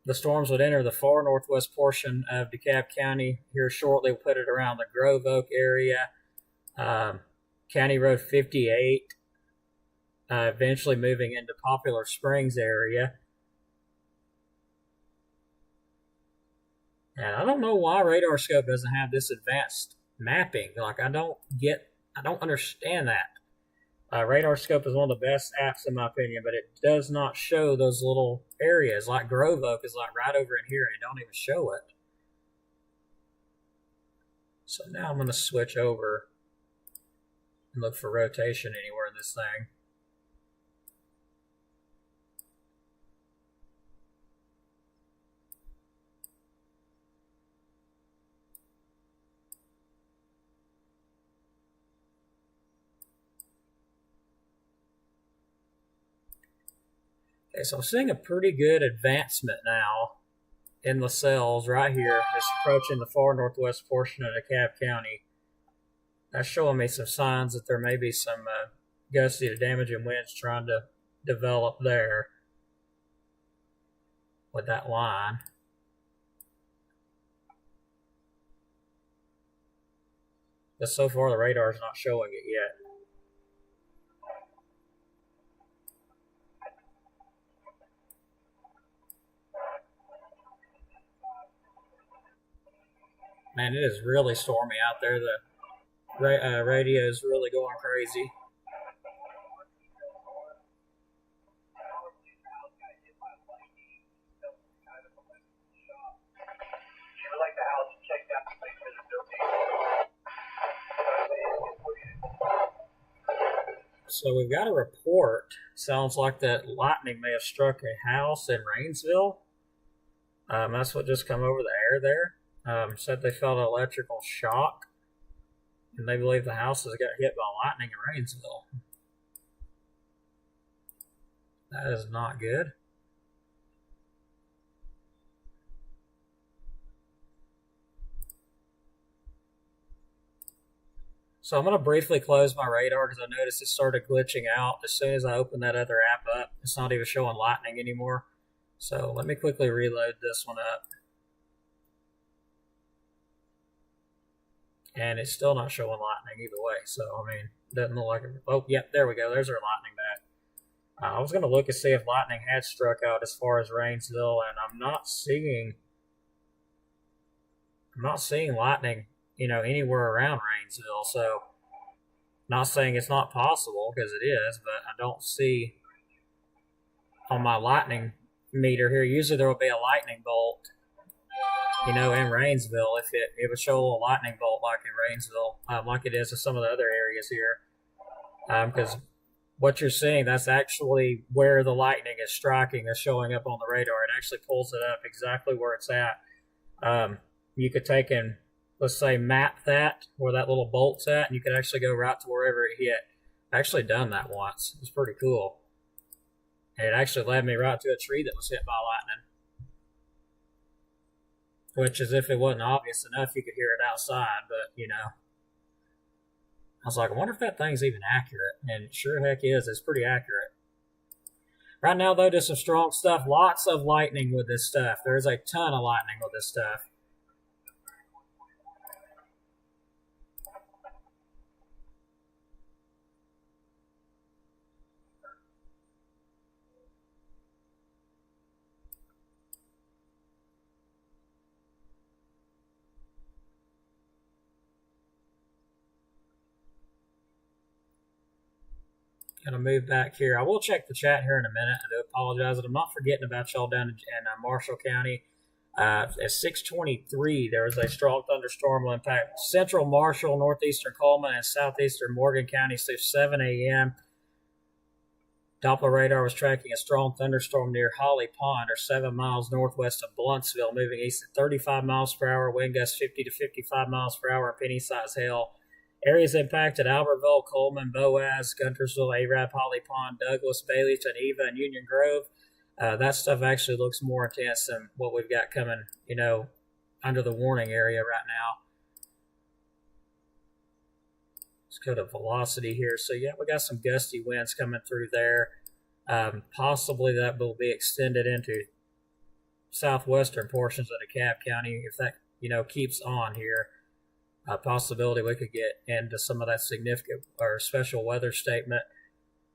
the storms would enter the far northwest portion of Dekalb County here shortly. We'll put it around the Grove Oak area, County Road 58, eventually moving into Poplar Springs area. And I don't know why Radar Scope doesn't have this advanced mapping. Like, I don't understand that. Radar Scope is one of the best apps in my opinion, but it does not show those little areas. Like Grove Oak is like right over in here, and it don't even show it. So now I'm going to switch over and look for rotation anywhere in this thing. Okay, so I'm seeing a pretty good advancement now in the cells right here. It's approaching the far northwest portion of DeKalb County. That's showing me some signs that there may be some gusty to damaging winds trying to develop there with that line. But so far the radar is not showing it yet. Man, it is really stormy out there. The radio is really going crazy. So we've got a report. Sounds like that lightning may have struck a house in Rainsville. That's what just come over the air there. Said they felt an electrical shock, and they believe the house has got hit by lightning in Rainsville. That is not good. So I'm going to briefly close my radar because I noticed it started glitching out as soon as I opened that other app up. It's not even showing lightning anymore. So let me quickly reload this one up. And it's still not showing lightning either way. So, I mean, doesn't look like it. Oh, yep, there we go. There's our lightning back. I was going to look and see if lightning had struck out as far as Rainsville, and I'm not seeing lightning, anywhere around Rainsville. So, not saying it's not possible, because it is, but I don't see on my lightning meter here. Usually there will be a lightning bolt, in Rainsville. If it would show a little lightning bolt like in Rainsville, like it is in some of the other areas here. Because what you're seeing, that's actually where the lightning is striking, is showing up on the radar. It actually pulls it up exactly where it's at. You could take and, let's say, map that, where that little bolt's at, and you could actually go right to wherever it hit. I've actually done that once. It was pretty cool. And it actually led me right to a tree that was hit by lightning. Which, as if it wasn't obvious enough, you could hear it outside, but, I was like, I wonder if that thing's even accurate. And it sure heck is. It's pretty accurate. Right now, though, just some strong stuff. Lots of lightning with this stuff. There's a ton of lightning with this stuff. Gonna move back here. I will check the chat here in a minute. I do apologize, and I'm not forgetting about y'all down in Marshall County. At 6:23, there was a strong thunderstorm will impact central Marshall, northeastern Coleman, and southeastern Morgan counties through 7 a.m. Doppler radar was tracking a strong thunderstorm near Holly Pond, or 7 miles northwest of Bluntsville, moving east at 35 miles per hour, wind gusts 50 to 55 miles per hour, penny-sized hail. Areas impacted: Albertville, Coleman, Boaz, Guntersville, Arab, Holly Pond, Douglas, Bailey, Geneva, and Union Grove. That stuff actually looks more intense than what we've got coming, under the warning area right now. Let's go to velocity here. So, yeah, we got some gusty winds coming through there. Possibly that will be extended into southwestern portions of DeKalb County if that, keeps on here. A possibility we could get into some of that significant or special weather statement.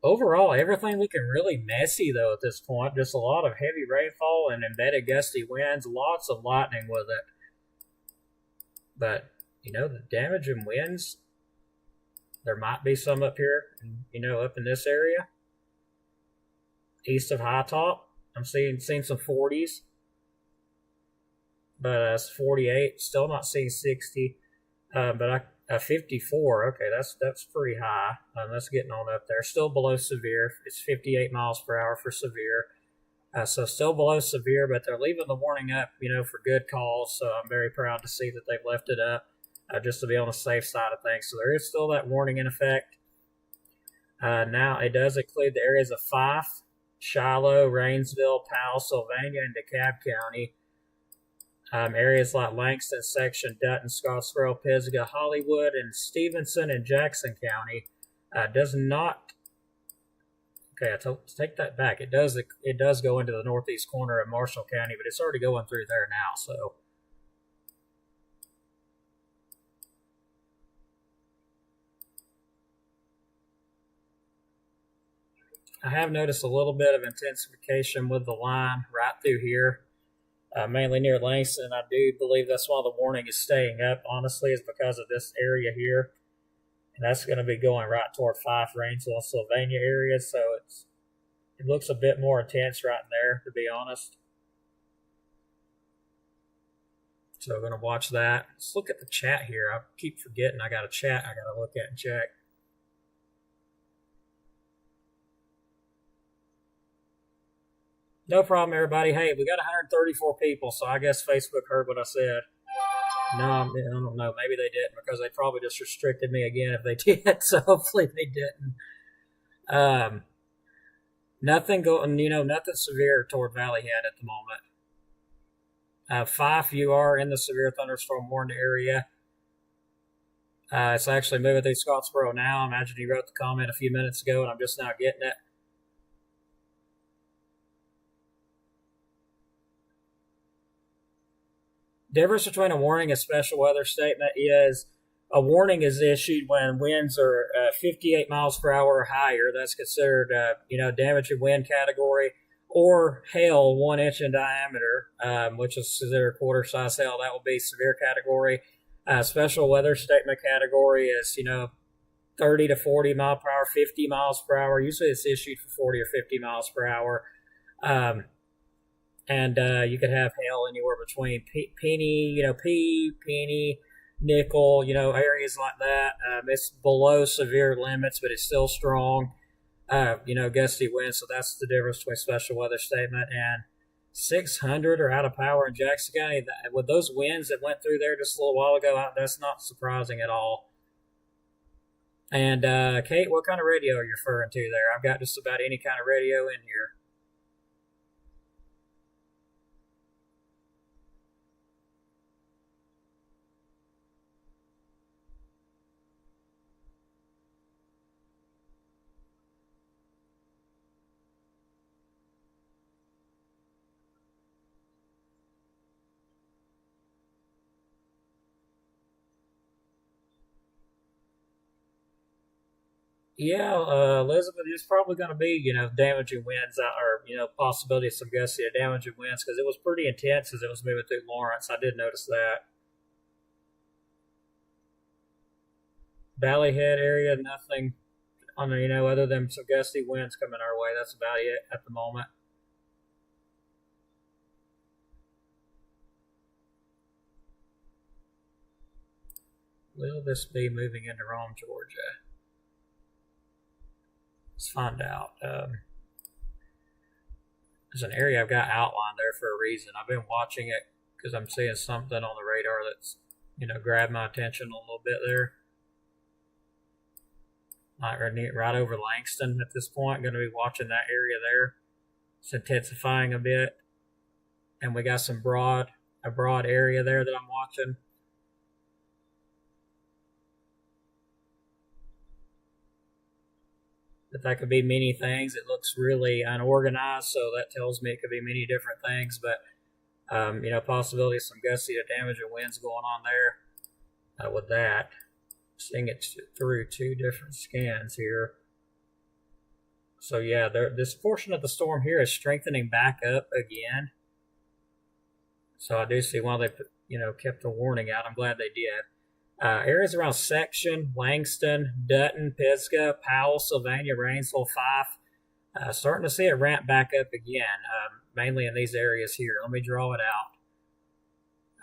Overall, everything looking really messy, though, at this point. Just a lot of heavy rainfall and embedded gusty winds, lots of lightning with it. But, the damaging winds, there might be some up here, up in this area. East of High Top, I'm seeing some 40s. But it's 48, still not seeing 60. But 54, okay, that's pretty high. That's getting on up there. Still below severe. It's 58 miles per hour for severe. So still below severe, but they're leaving the warning up, for good cause. So I'm very proud to see that they've left it up just to be on the safe side of things. So there is still that warning in effect. Now it does include the areas of Fife, Shiloh, Rainsville, Powell, Sylvania, and DeKalb County. Areas like Langston Section, Dutton, Scottsboro, Pisgah, Hollywood, and Stevenson and Jackson County does not. Okay, take that back. It does go into the northeast corner of Marshall County, but it's already going through there now. So I have noticed a little bit of intensification with the line right through here. Mainly near Langston. I do believe that's why the warning is staying up, honestly, is because of this area here. And that's going to be going right toward Fife, Rainsville, Sylvania area. So it looks a bit more intense right there, to be honest. So we're going to watch that. Let's look at the chat here. I keep forgetting I got a chat I got to look at and check. No problem, everybody. Hey, we got 134 people, so I guess Facebook heard what I said. No, I don't know. Maybe they didn't, because they probably just restricted me again if they did. So hopefully they didn't. Nothing severe toward Valley Head at the moment. Fife, you are in the severe thunderstorm warned area. It's actually moving through Scottsboro now. I imagine you wrote the comment a few minutes ago, and I'm just now getting it. Difference between a warning and special weather statement is a warning is issued when winds are 58 miles per hour or higher. That's considered, damaging wind category, or hail 1 inch in diameter, which is considered quarter size hail. That will be severe category. Special weather statement category is, 30 to 40 mile per hour, 50 miles per hour. Usually it's issued for 40 or 50 miles per hour. And you could have hail anywhere between penny, nickel, areas like that. It's below severe limits, but it's still strong. Gusty winds. So that's the difference between special weather statement and 600 are out of power in Jackson County. With those winds that went through there just a little while ago, that's not surprising at all. And Kate, what kind of radio are you referring to there? I've got just about any kind of radio in here. Yeah, Elizabeth, it's probably going to be, damaging winds or, possibility of some gusty or damaging winds, because it was pretty intense as it was moving through Lawrence. I did notice that. Valley Head area, nothing on other than some gusty winds coming our way. That's about it at the moment. Will this be moving into Rome, Georgia? Let's find out. There's an area I've got outlined there for a reason. I've been watching it because I'm seeing something on the radar that's, grabbed my attention a little bit there. Like right over Langston at this point. I'm going to be watching that area there. It's intensifying a bit. And we got a broad area there that I'm watching. But that could be many things. It looks really unorganized, so that tells me it could be many different things. But, possibility of some gusty to damaging winds going on there with that. Seeing it through two different scans here. So, yeah, this portion of the storm here is strengthening back up again. So I do see why they kept the warning out. I'm glad they did. Areas around Section, Langston, Dutton, Pisgah, Powell, Sylvania, Rainsville, Fife. Starting to see it ramp back up again, mainly in these areas here. Let me draw it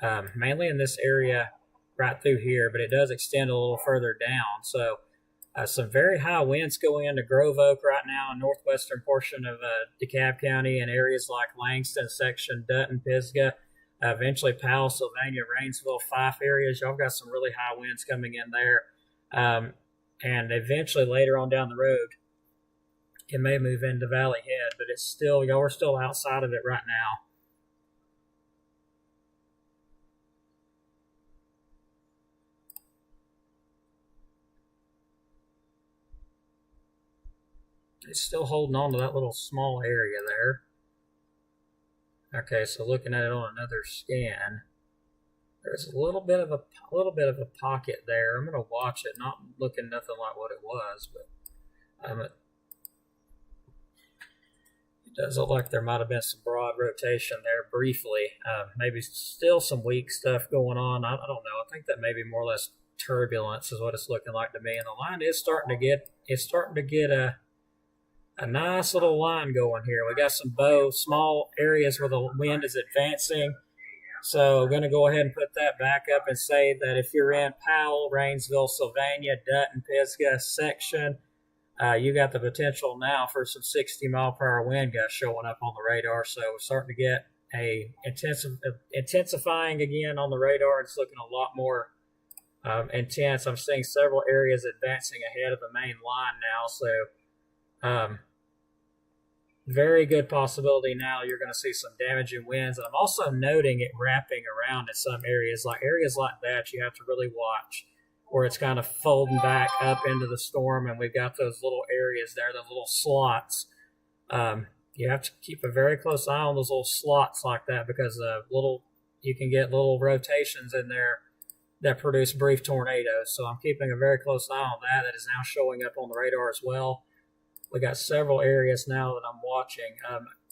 out. Mainly in this area right through here, but it does extend a little further down. So some very high winds going into Grove Oak right now in northwestern portion of DeKalb County, and areas like Langston, Section, Dutton, Pisgah. Eventually Powell, Sylvania, Rainsville, Fife areas. Y'all got some really high winds coming in there. And eventually later on down the road it may move into Valley Head, but it's still, y'all are still outside of it right now. It's still holding on to that little small area there. Okay, so looking at it on another scan, there's a little bit of a pocket there. I'm gonna watch it, not looking nothing like what it was, but it does look like there might have been some broad rotation there briefly. Maybe still some weak stuff going on. I don't know. I think that maybe more or less turbulence is what it's looking like to me, and the line is starting to get a nice little line going here. We got some small areas where the wind is advancing. So I'm going to go ahead and put that back up and say that if you're in Powell, Rainsville, Sylvania, Dutton, Pisgah section, you got the potential now for some 60-mile-per-hour wind gusts showing up on the radar. So we're starting to get intensifying again on the radar. It's looking a lot more intense. I'm seeing several areas advancing ahead of the main line now. So very good possibility now you're going to see some damaging winds. And I'm also noting it wrapping around in some areas like that you have to really watch, where it's kind of folding back up into the storm, and we've got those little areas there, those little slots. You have to keep a very close eye on those little slots like that, because you can get little rotations in there that produce brief tornadoes. So I'm keeping a very close eye on that. That is now showing up on the radar as well. We got several areas now that I'm watching.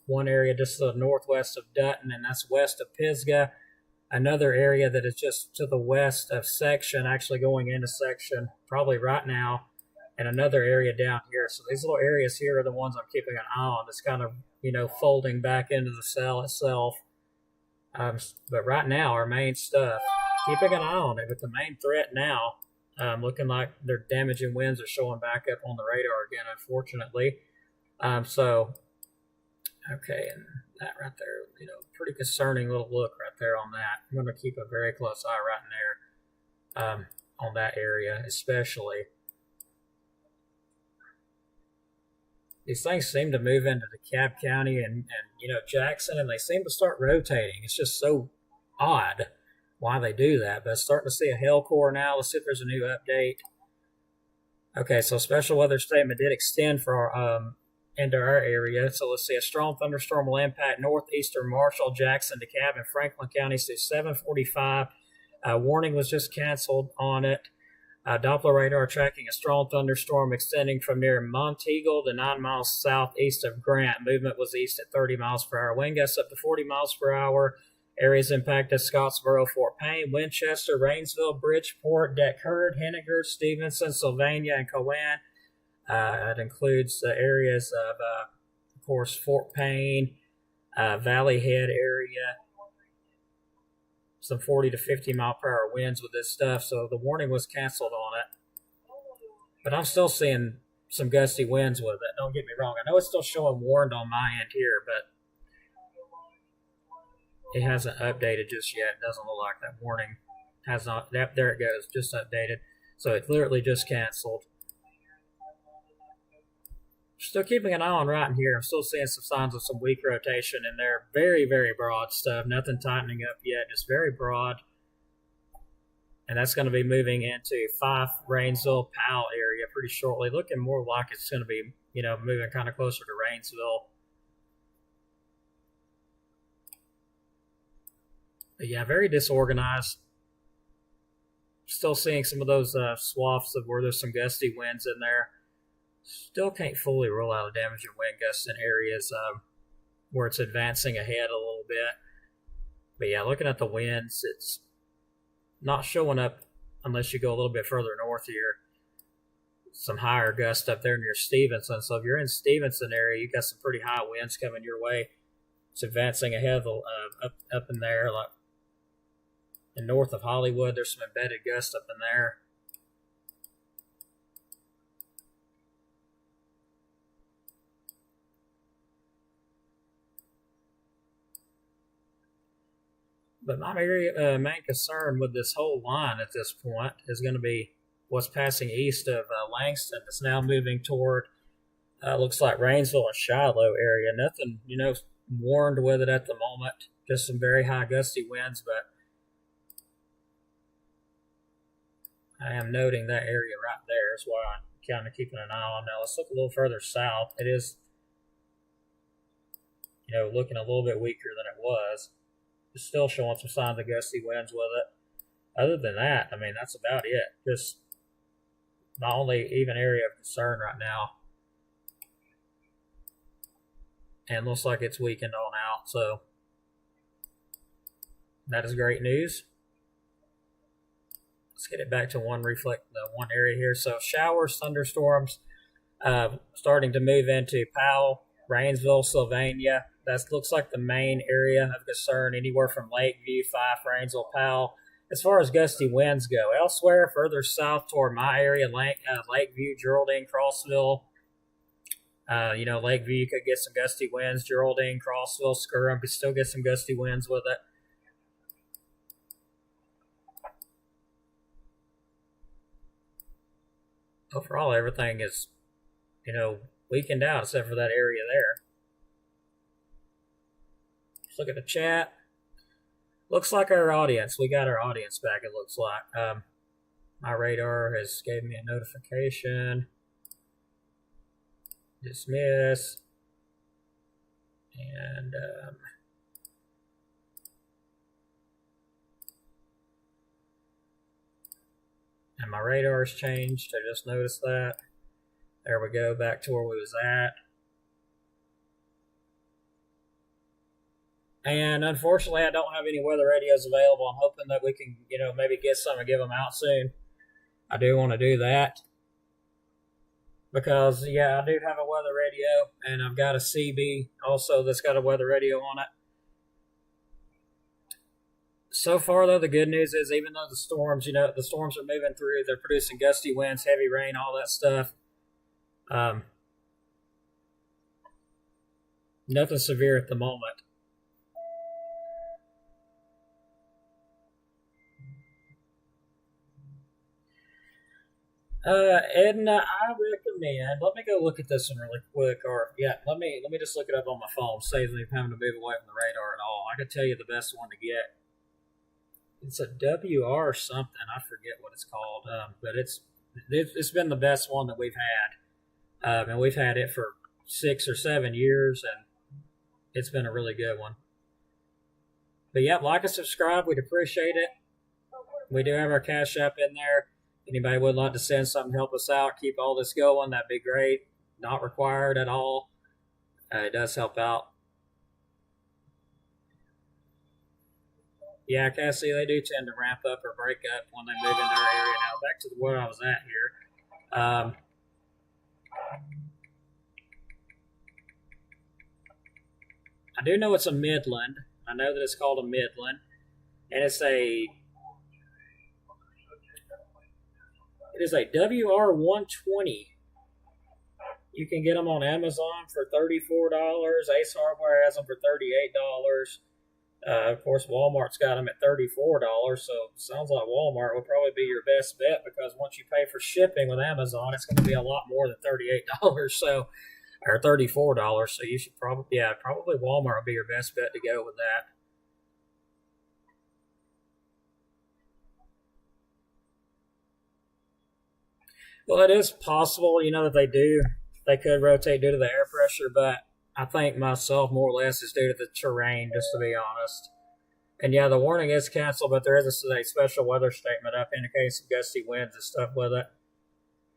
One area just to the northwest of Dutton, and that's west of Pisgah. Another area that is just to the west of Section, actually going into Section probably right now, and another area down here. So these little areas here are the ones I'm keeping an eye on. It's kind of, folding back into the cell itself. But right now, our main stuff, keeping an eye on it. But the main threat now, looking like their damaging winds are showing back up on the radar again, unfortunately. Okay, and that right there, pretty concerning little look right there on that. I'm going to keep a very close eye right in there on that area, especially. These things seem to move into Dekalb County and Jackson, and they seem to start rotating. It's just so odd why they do that, but starting to see a hail core now. Let's see if there's a new update. Okay, so special weather statement did extend for our into our area. So let's see, a strong thunderstorm will impact northeastern Marshall, Jackson, DeKalb, and Franklin counties through 7:45. Warning was just canceled on it. Doppler radar tracking a strong thunderstorm extending from near Monteagle to 9 miles southeast of Grant. Movement was east at 30 miles per hour. Wind gusts up to 40 miles per hour. Areas impacted: Scottsboro, Fort Payne, Winchester, Rainsville, Bridgeport, Dekalb, Henniger, Stevenson, Sylvania, and Cowan. It includes the areas of course, Fort Payne, Valley Head area. Some 40 to 50 mile per hour winds with this stuff, so the warning was canceled on it. But I'm still seeing some gusty winds with it. Don't get me wrong. I know it's still showing warned on my end here, but it hasn't updated just yet. It doesn't look like that warning has not. There it goes, just updated. So it literally just canceled. Still keeping an eye on right in here. I'm still seeing some signs of some weak rotation in there. Very, very broad stuff. Nothing tightening up yet. Just very broad. And that's going to be moving into Fife, Rainsville, Powell area pretty shortly. Looking more like it's going to be, moving kind of closer to Rainsville. But yeah, very disorganized. Still seeing some of those swaths of where there's some gusty winds in there. Still can't fully rule out a damaging wind gusts in areas where it's advancing ahead a little bit. But yeah, looking at the winds, it's not showing up unless you go a little bit further north here. Some higher gusts up there near Stevenson. So if you're in Stevenson area, you got some pretty high winds coming your way. It's advancing ahead up in there, like in north of Hollywood. There's some embedded gusts up in there. But my main concern with this whole line at this point is going to be what's passing east of Langston. It's now moving toward Looks like Rainsville and Shiloh area. Nothing, warned with it at the moment. Just some very high gusty winds, but I am noting that area right there is why I'm kind of keeping an eye on. Now let's look a little further south. It is, looking a little bit weaker than it was. It's still showing some signs of gusty winds with it. Other than that, I mean, that's about it. Just the only even area of concern right now. And looks like it's weakened on out, so that is great news. Let's get it back to one area here. So showers, thunderstorms, starting to move into Powell, Rainsville, Sylvania. That looks like the main area of concern, anywhere from Lakeview, Fife, Rainsville, Powell. As far as gusty winds go, elsewhere further south toward my area, Lakeview, Geraldine, Crossville. Lakeview, you could get some gusty winds. Geraldine, Crossville, Skirham could still get some gusty winds with it. Overall, everything is, weakened out except for that area there. Let's look at the chat. Looks like our audience. We got our audience back, it looks like. My radar has gave me a notification. Dismiss. And my radar has changed. I just noticed that. There we go, back to where we was at. And unfortunately, I don't have any weather radios available. I'm hoping that we can, maybe get some and give them out soon. I do want to do that. Because, yeah, I do have a weather radio, and I've got a CB also that's got a weather radio on it. So far, though, the good news is even though the storms, the storms are moving through, they're producing gusty winds, heavy rain, all that stuff. Nothing severe at the moment. Edna, I recommend. Let me go look at this one really quick. Let me just look it up on my phone. Saves me having to move away from the radar at all. I could tell you the best one to get. It's a WR something. I forget what it's called. But it's been the best one that we've had. And we've had it for 6 or 7 years, and it's been a really good one. But yeah, like and subscribe. We'd appreciate it. We do have our Cash App in there. Anybody would like to send something to help us out, keep all this going, that'd be great. Not required at all. It does help out. Yeah, Cassie, they do tend to ramp up or break up when they move into our area. Now, back to where I was at here. I do know it's a Midland. I know that it's called a Midland. And it is a WR120. You can get them on Amazon for $34. Ace Hardware has them for $38. Of course, Walmart's got them at $34. So sounds like Walmart would probably be your best bet, because once you pay for shipping with Amazon, it's going to be a lot more than $38. Or $34. So you should probably Walmart would be your best bet to go with that. Well, it is possible, that they could rotate due to the air pressure, but I think myself more or less is due to the terrain, just to be honest. And yeah, the warning is canceled, but there is a special weather statement up indicating some gusty winds and stuff with it.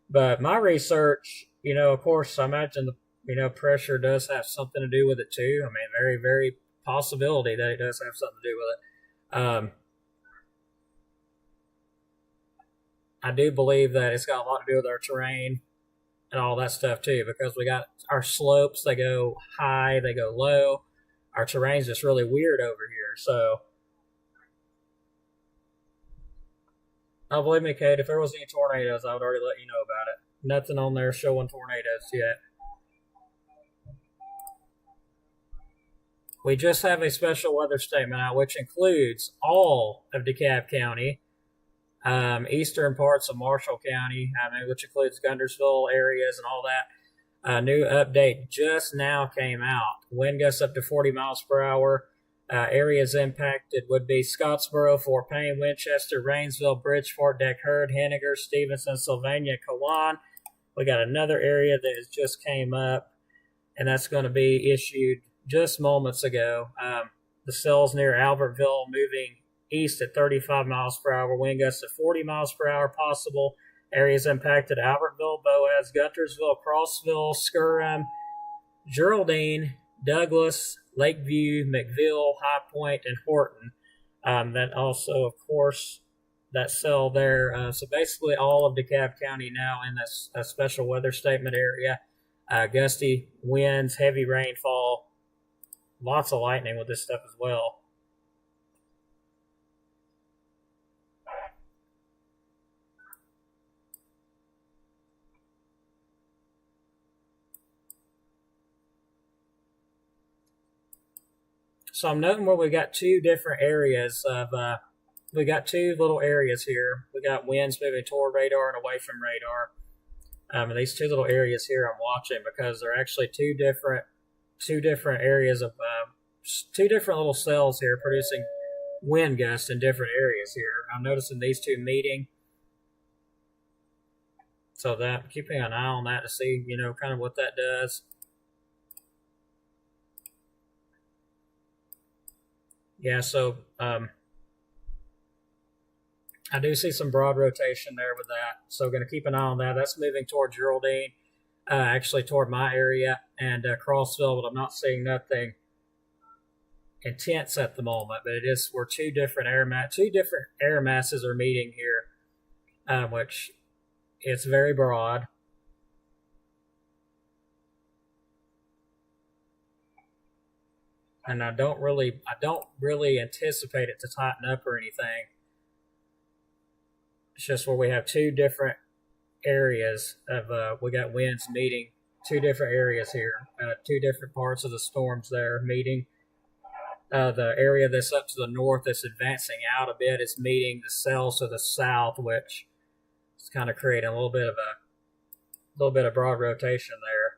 But my research, of course, I imagine the pressure does have something to do with it too. I mean, very, very possibility that it does have something to do with it. I do believe that it's got a lot to do with our terrain and all that stuff too, because we got our slopes, they go high, they go low. Our terrain's just really weird over here. So, believe me, Kate, if there was any tornadoes, I would already let you know about it. Nothing on there showing tornadoes yet. We just have a special weather statement out, which includes all of DeKalb County, eastern parts of Marshall County, which includes Guntersville areas and all that. A new update just now came out. Wind gusts up to 40 miles per hour. Areas impacted would be Scottsboro, Fort Payne, Winchester, Rainsville, Bridgeport, Dekalb, Henniger, Stevenson, Sylvania, Kiwan. We got another area that has just came up, and that's going to be issued just moments ago. The cells near Albertville moving east at 35 miles per hour, wind gusts at 40 miles per hour possible. Areas impacted: Albertville, Boaz, Guntersville, Crossville, Skirham, Geraldine, Douglas, Lakeview, McVille, High Point, and Horton. That also, of course, that cell there. So basically all of DeKalb County now in this special weather statement area. Gusty winds, heavy rainfall, lots of lightning with this stuff as well. So I'm noting where we got two different areas of, we got two little areas here. We got winds moving toward radar and away from radar. And these two little areas here I'm watching because they're actually two different areas of, two different little cells here producing wind gusts in different areas here. I'm noticing these two meeting. So that, I'm keeping an eye on that to see, kind of what that does. Yeah, so I do see some broad rotation there with that. So going to keep an eye on that. That's moving toward Geraldine, actually toward my area and Crossville, but I'm not seeing nothing intense at the moment. But it is where two different air masses are meeting here, which it's very broad. And I don't really anticipate it to tighten up or anything. It's just where we have two different areas of, we got winds meeting two different areas here, two different parts of the storms there meeting. The area that's up to the north that's advancing out a bit is meeting the cells to the south, which is kind of creating a little bit of broad rotation there.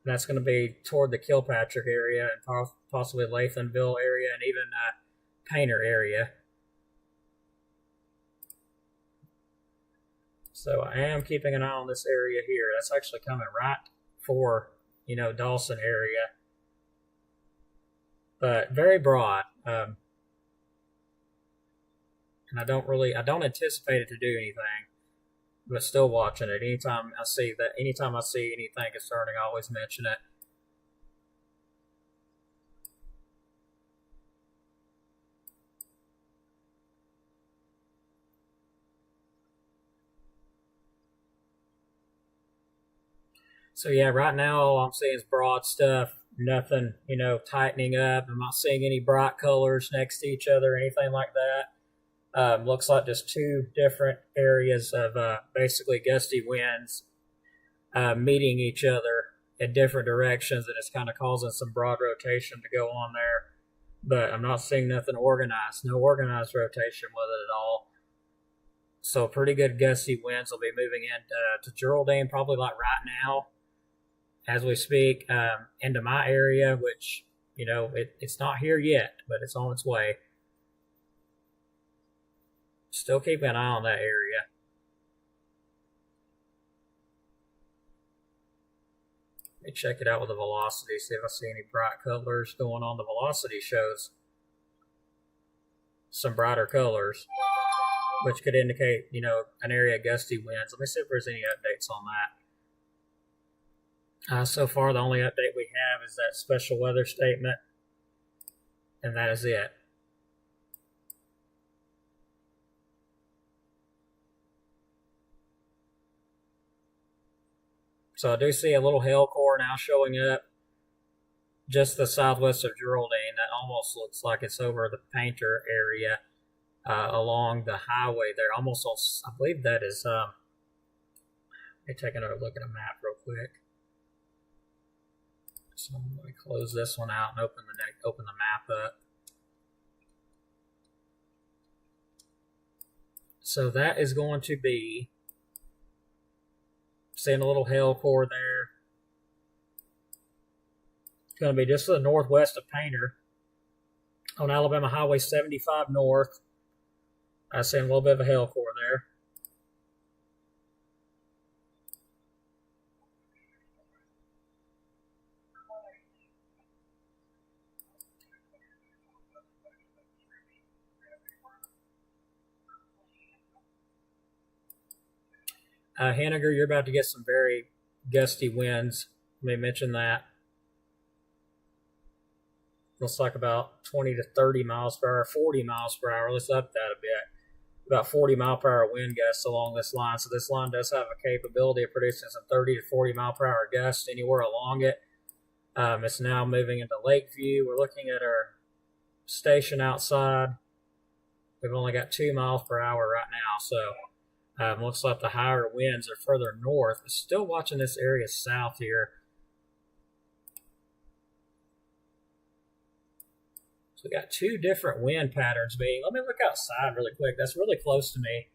That's going to be toward the Kilpatrick area and possibly Lathanville area and even Painter area. So I am keeping an eye on this area here. That's actually coming right for, Dawson area. But very broad. And I don't anticipate it to do anything. But still watching it. Anytime I see anything concerning, I always mention it. So yeah, right now all I'm seeing is broad stuff. Nothing, tightening up. I'm not seeing any bright colors next to each other or anything like that. Looks like just two different areas of basically gusty winds meeting each other in different directions, and it's kind of causing some broad rotation to go on there. But I'm not seeing nothing organized, no organized rotation with it at all. So pretty good gusty winds will be moving into Geraldine probably like right now as we speak, into my area, which, it's not here yet, but it's on its way. Still keeping an eye on that area. Let me check it out with the velocity, see if I see any bright colors going on. The velocity shows some brighter colors, which could indicate, an area of gusty winds. Let me see if there's any updates on that. So far, the only update we have is that special weather statement, and that is it. So I do see a little hail core now showing up just the southwest of Geraldine. That almost looks like it's over the Painter area along the highway there. Almost on, I believe that is, let me take another look at a map real quick. So I'm going to close this one out and open the map up. So that is going to be Seeing a little hail core there. It's going to be just to the northwest of Painter on Alabama Highway 75 North. I see a little bit of a hail core there. Henniger, you're about to get some very gusty winds. Let me mention that. Looks like about 20 to 30 miles per hour, 40 miles per hour. Let's up that a bit. About 40 mile per hour wind gusts along this line. So this line does have a capability of producing some 30 to 40 mile per hour gusts anywhere along it. It's now moving into Lakeview. We're looking at our station outside. We've only got 2 miles per hour right now. So looks like the higher winds are further north, but still watching this area south here. So we got 2 different wind patterns being. Let me look outside really quick. That's really close to me.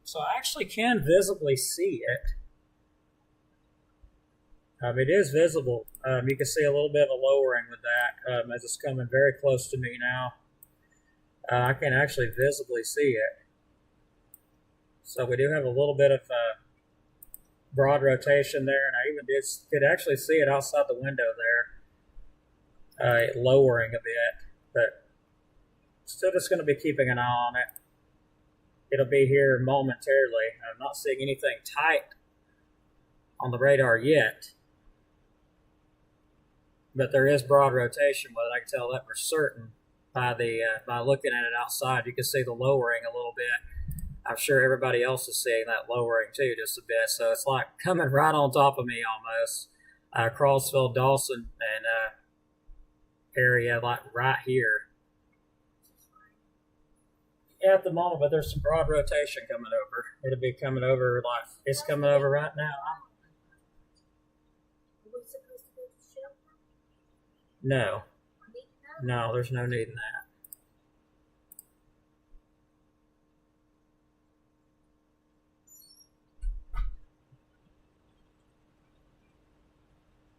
So I actually can visibly see it. It is visible. You can see a little bit of a lowering with that as it's coming very close to me now. I can actually visibly see it. So we do have a little bit of broad rotation there, and I even could actually see it outside the window there, lowering a bit, but still just going to be keeping an eye on it. It'll be here momentarily. I'm not seeing anything tight on the radar yet, but there is broad rotation with it. I can tell that for certain by looking at it outside. You can see the lowering a little bit. I'm sure everybody else is seeing that lowering too, just a bit. So it's like coming right on top of me almost. Crossville, Dawson, and area like right here. At the moment, but there's some broad rotation coming over. It'll be coming over like it's coming over right now. No, there's no need in that.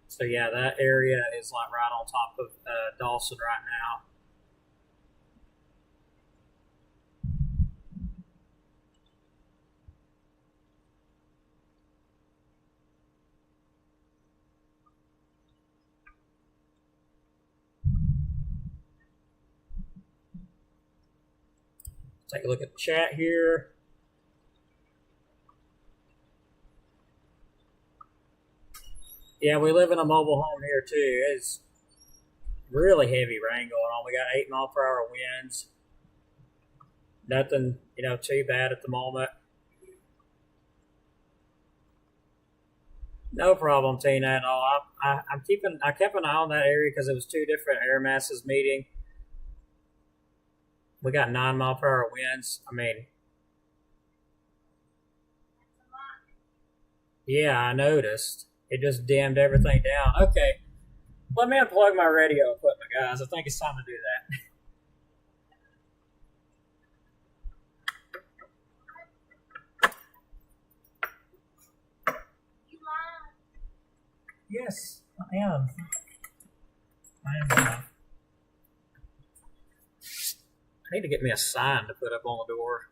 So yeah, that area is like right on top of Dawson right now. Take a look at the chat here. Yeah, we live in a mobile home here too. It's really heavy rain going on. We got 8 mile per hour winds. Nothing, too bad at the moment. No problem, Tina, at all. I kept an eye on that area because it was 2 different air masses meeting. We got 9 mile per hour winds. I mean, yeah, I noticed. It just dimmed everything down. Okay. Let me unplug my radio equipment, guys. I think it's time to do that. Yes, I am. I need to get me a sign to put up on the door.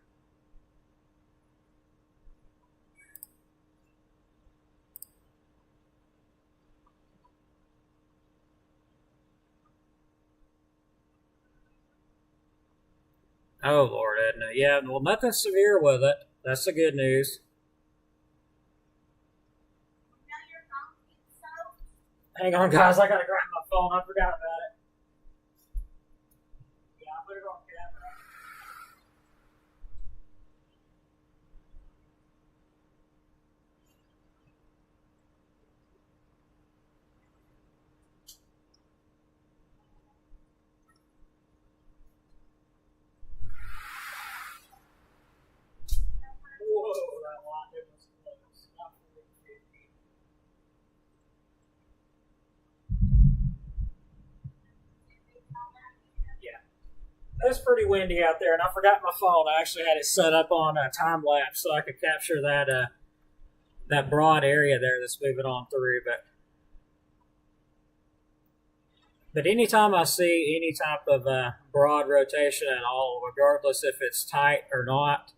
Oh, Lord, Edna. Yeah, well, nothing severe with it. That's the good news. Hang on, guys. I gotta grab my phone. I forgot about it. Yeah, I'll put it on camera. Whoa, that line was close. Not 50. Yeah. It's pretty windy out there, and I forgot my phone. I actually had it set up on a time lapse so I could capture that broad area there that's moving on through. But anytime I see any type of broad rotation at all, regardless if it's tight or not,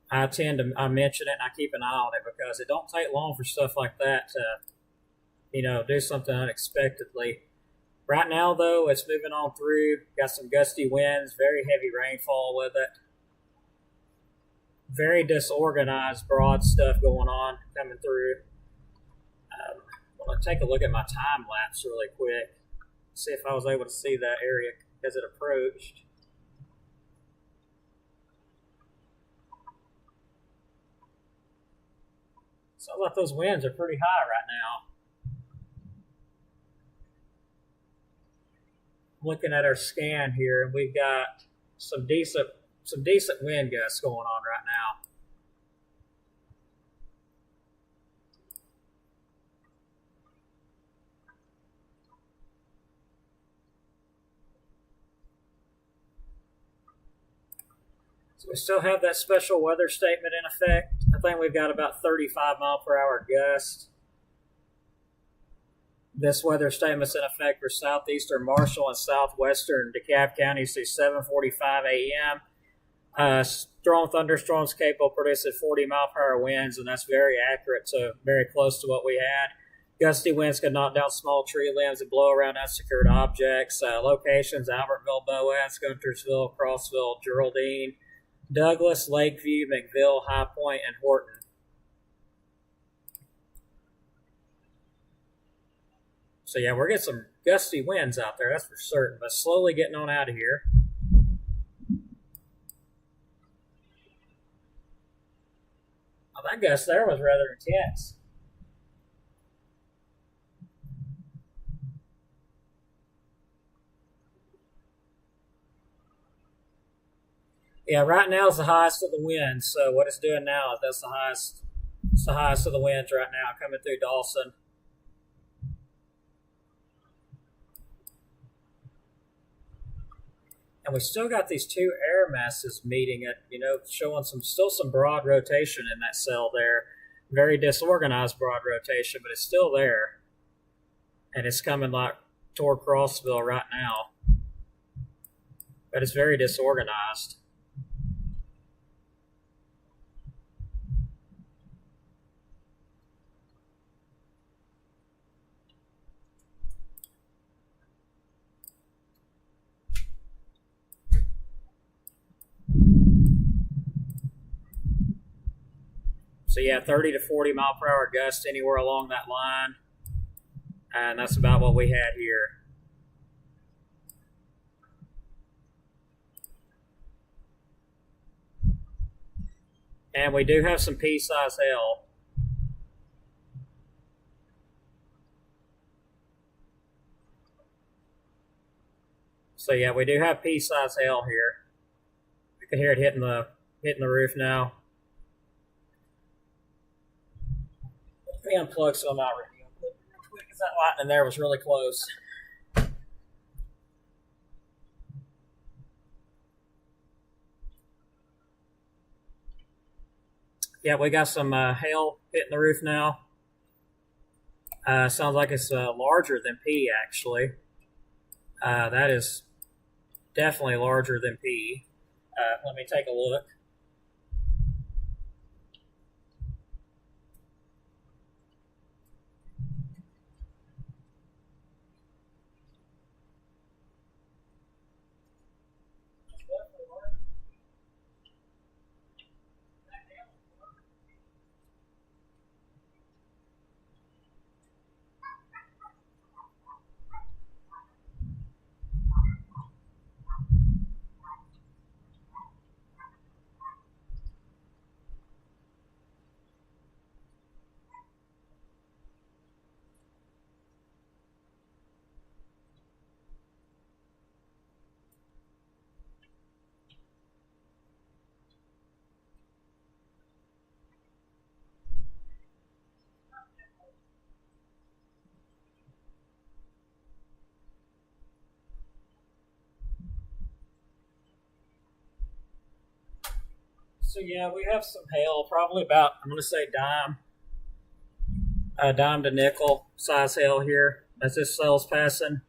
I mention it and I keep an eye on it because it don't take long for stuff like that to, do something unexpectedly. Right now, though, it's moving on through. Got some gusty winds, very heavy rainfall with it. Very disorganized, broad stuff going on, coming through. I'm going to take a look at my time lapse really quick. See if I was able to see that area as it approached. Sounds like those winds are pretty high right now. Looking at our scan here, and we've got some decent wind gusts going on right now. So we still have that special weather statement in effect. I think we've got about 35 mile per hour gusts. This weather statement's in effect for southeastern Marshall and southwestern DeKalb counties through 7:45 a.m. Strong thunderstorms capable of producing 40 mile per hour winds, and that's very accurate, so very close to what we had. Gusty winds could knock down small tree limbs and blow around unsecured objects. Locations: Albertville, Boaz, Guntersville, Crossville, Geraldine, Douglas, Lakeview, McVille, High Point, and Horton. So yeah, we're getting some gusty winds out there, that's for certain, but slowly getting on out of here. Oh, that gust there was rather intense. Yeah, right now is the highest of the wind. So what it's doing now is that's the highest. It's the highest of the winds right now coming through Dawson. And we still got these two air masses meeting it, showing some broad rotation in that cell there. Very disorganized broad rotation, but it's still there. And it's coming like toward Crossville right now. But it's very disorganized. So yeah, 30 to 40 mile per hour gusts anywhere along that line. And that's about what we had here. And we do have some pea-size hail. So yeah, we do have pea-size hail here. You can hear it hitting the roof now. Let me unplug some of my radio real quick Because that lightning there was really close. Yeah, we got some hail hitting the roof now. Sounds like it's larger than P, actually. That is definitely larger than P. Let me take a look. So yeah, we have some hail, probably about, I'm going to say dime to nickel size hail here as this cell's passing.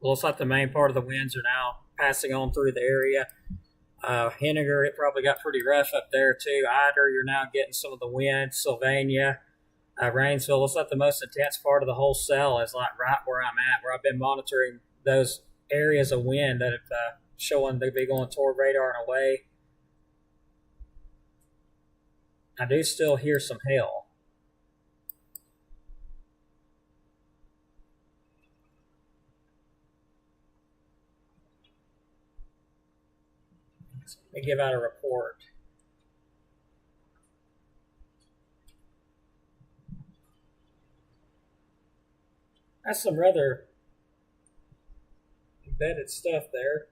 Looks like the main part of the winds are now passing on through the area. Henniger, it probably got pretty rough up there too. Eider, you're now getting some of the wind. Sylvania, Rainsville. Looks like the most intense part of the whole cell is like right where I'm at, where I've been monitoring those areas of wind that have showing they'd be going toward radar and away. I do still hear some hail. Let me give out a report. That's some rather embedded stuff there.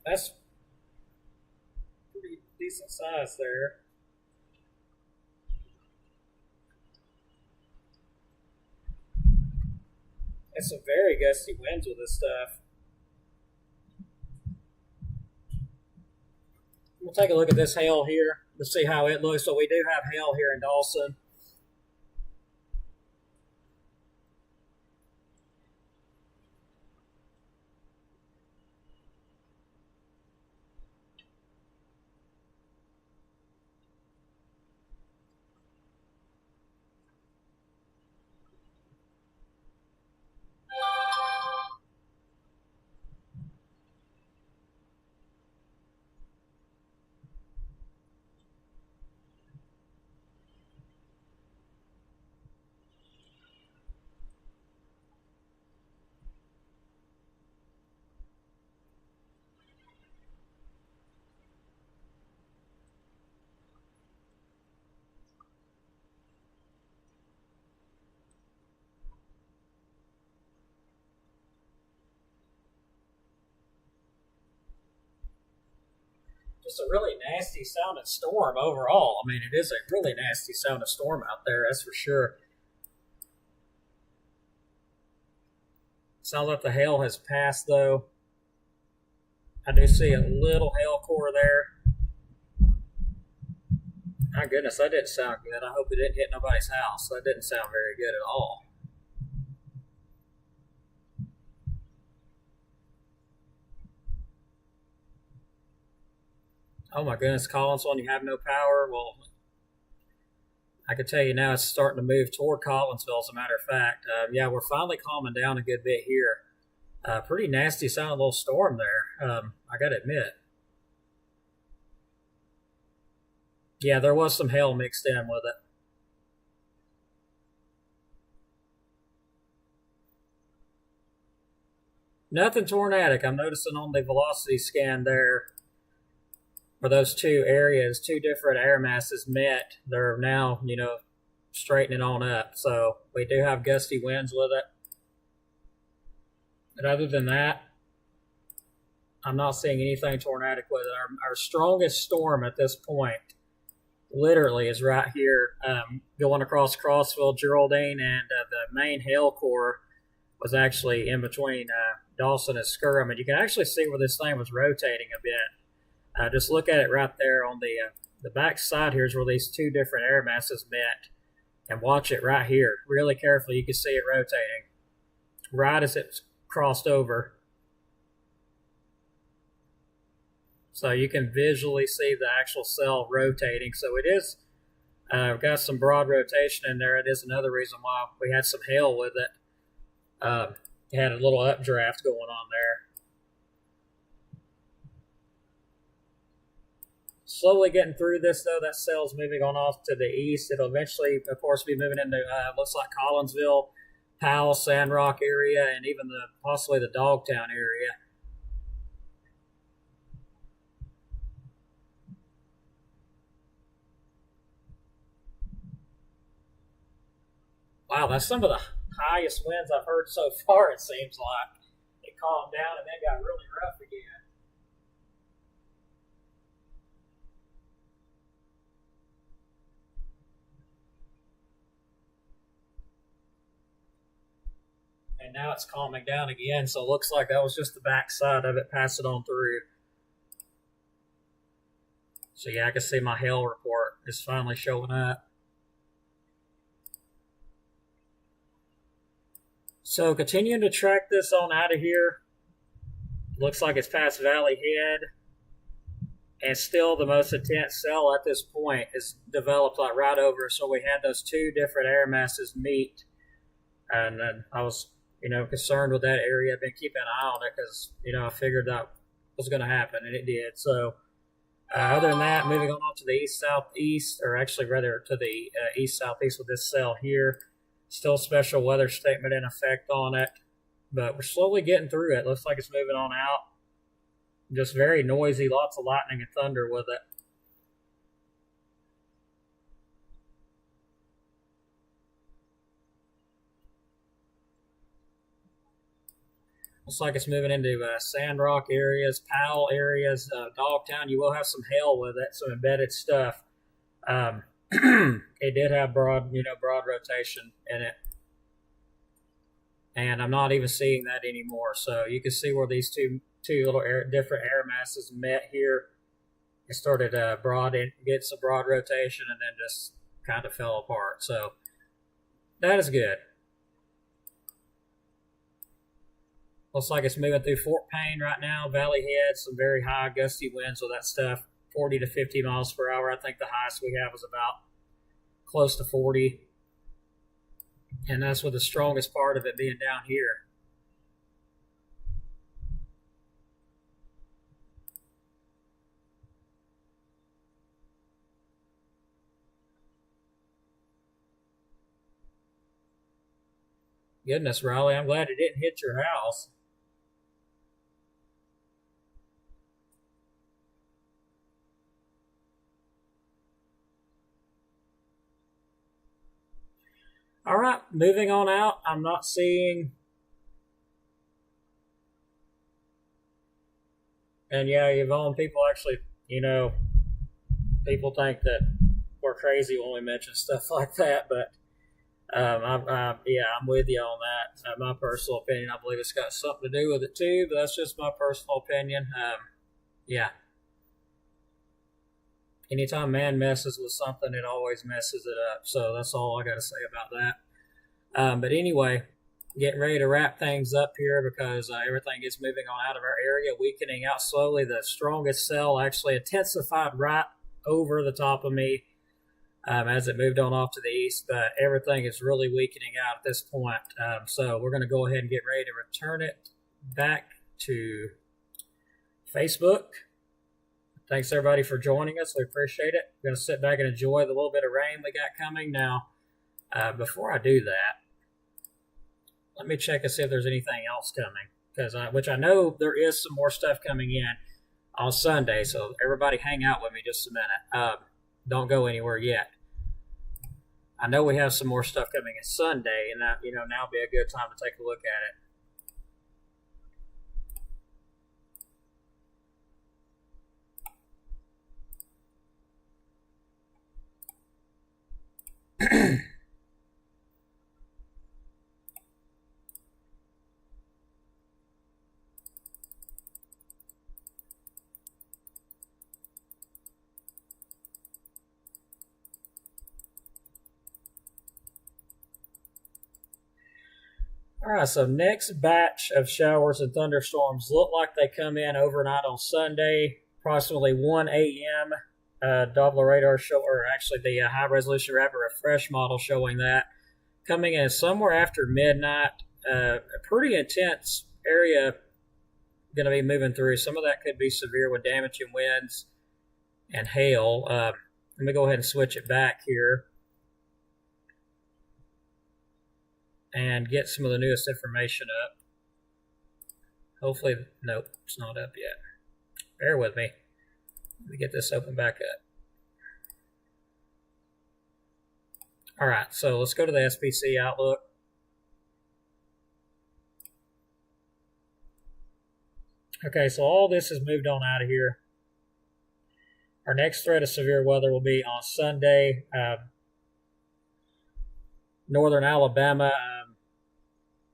That's pretty decent size there. It's some very gusty winds with this stuff. We'll take a look at this hail here to see how it looks. So we do have hail here in Dawson. Just a really nasty sounding storm overall. I mean, it is a really nasty sounding storm out there, that's for sure. Sounds like the hail has passed, though. I do see a little hail core there. My goodness, that didn't sound good. I hope it didn't hit nobody's house. That didn't sound very good at all. Oh my goodness, Collins, when you have no power, well, I can tell you now it's starting to move toward Collinsville, as a matter of fact. Yeah, we're finally calming down a good bit here. Pretty nasty sounding little storm there, I got to admit. Yeah, there was some hail mixed in with it. Nothing tornadic. I'm noticing on the velocity scan there. where those two areas, two different air masses met, they're now, straightening on up. So we do have gusty winds with it. But other than that, I'm not seeing anything tornadic with it. Our strongest storm at this point literally is right here, going across Crossville, Geraldine, and the main hail core was actually in between Dawson and Skirham. And you can actually see where this thing was rotating a bit. Just look at it right there on the back side. Here's where these two different air masses met. And watch it right here. Really carefully, you can see it rotating. Right as it's crossed over. So you can visually see the actual cell rotating. So it is got some broad rotation in there. It is another reason why we had some hail with it. It had a little updraft going on there. Slowly getting through this, though. That cell's moving on off to the east. It'll eventually, of course, be moving into, looks like Collinsville, Powell, Sandrock area, and even possibly the Dogtown area. Wow, that's some of the highest winds I've heard so far, it seems like. It calmed down and then got really rough again. And now it's calming down again, so it looks like that was just the back side of it passing on through. So yeah, I can see my hail report is finally showing up. So continuing to track this on out of here. Looks like it's past Valley Head. And still the most intense cell at this point is developed like right over. So we had those two different air masses meet. And then I was concerned with that area. I've been keeping an eye on it because, I figured that was going to happen, and it did. So other than that, moving on to the east-southeast, or actually rather to the east-southeast with this cell here. Still special weather statement in effect on it, but we're slowly getting through it. Looks like it's moving on out. Just very noisy, lots of lightning and thunder with it. Looks like it's moving into Sandrock areas, Powell areas, Dogtown. You will have some hail with it, some embedded stuff. It did have broad rotation in it. And I'm not even seeing that anymore. So you can see where these two little different air masses met here. It started get some broad rotation and then just kind of fell apart. So that is good. Looks like it's moving through Fort Payne right now. Valley Head, some very high gusty winds with that stuff, 40 to 50 miles per hour. I think the highest we have was about close to 40. And that's with the strongest part of it being down here. Goodness, Riley, I'm glad it didn't hit your house. All right, moving on out. I'm not seeing. And yeah, Yvonne, people actually, people think that we're crazy when we mention stuff like that, but I'm with you on that. My personal opinion, I believe it's got something to do with it too, but that's just my personal opinion. Yeah. Anytime man messes with something, it always messes it up. So that's all I got to say about that. But anyway, getting ready to wrap things up here because everything is moving on out of our area, weakening out slowly. The strongest cell actually intensified right over the top of me as it moved on off to the east. But everything is really weakening out at this point. So we're going to go ahead and get ready to return it back to Facebook. Thanks, everybody, for joining us. We appreciate it. We're going to sit back and enjoy the little bit of rain we got coming. Now, before I do that, let me check and see if there's anything else coming, which I know there is some more stuff coming in. on Sunday. So everybody hang out with me just a minute. Don't go anywhere yet. I know we have some more stuff coming in Sunday, and now would be a good time to take a look at it. All right, so next batch of showers and thunderstorms look like they come in overnight on Sunday, approximately 1 a.m. Doppler radar or actually the high resolution rapid refresh model showing that coming in somewhere after midnight. A pretty intense area going to be moving through. Some of that could be severe with damaging winds and hail. Let me go ahead and switch it back here and get some of the newest information up. Hopefully, nope, it's not up yet. Bear with me. Let me get this open back up. All right, so let's go to the SPC outlook. Okay, so all this has moved on out of here. Our next threat of severe weather will be on Sunday. Northern Alabama,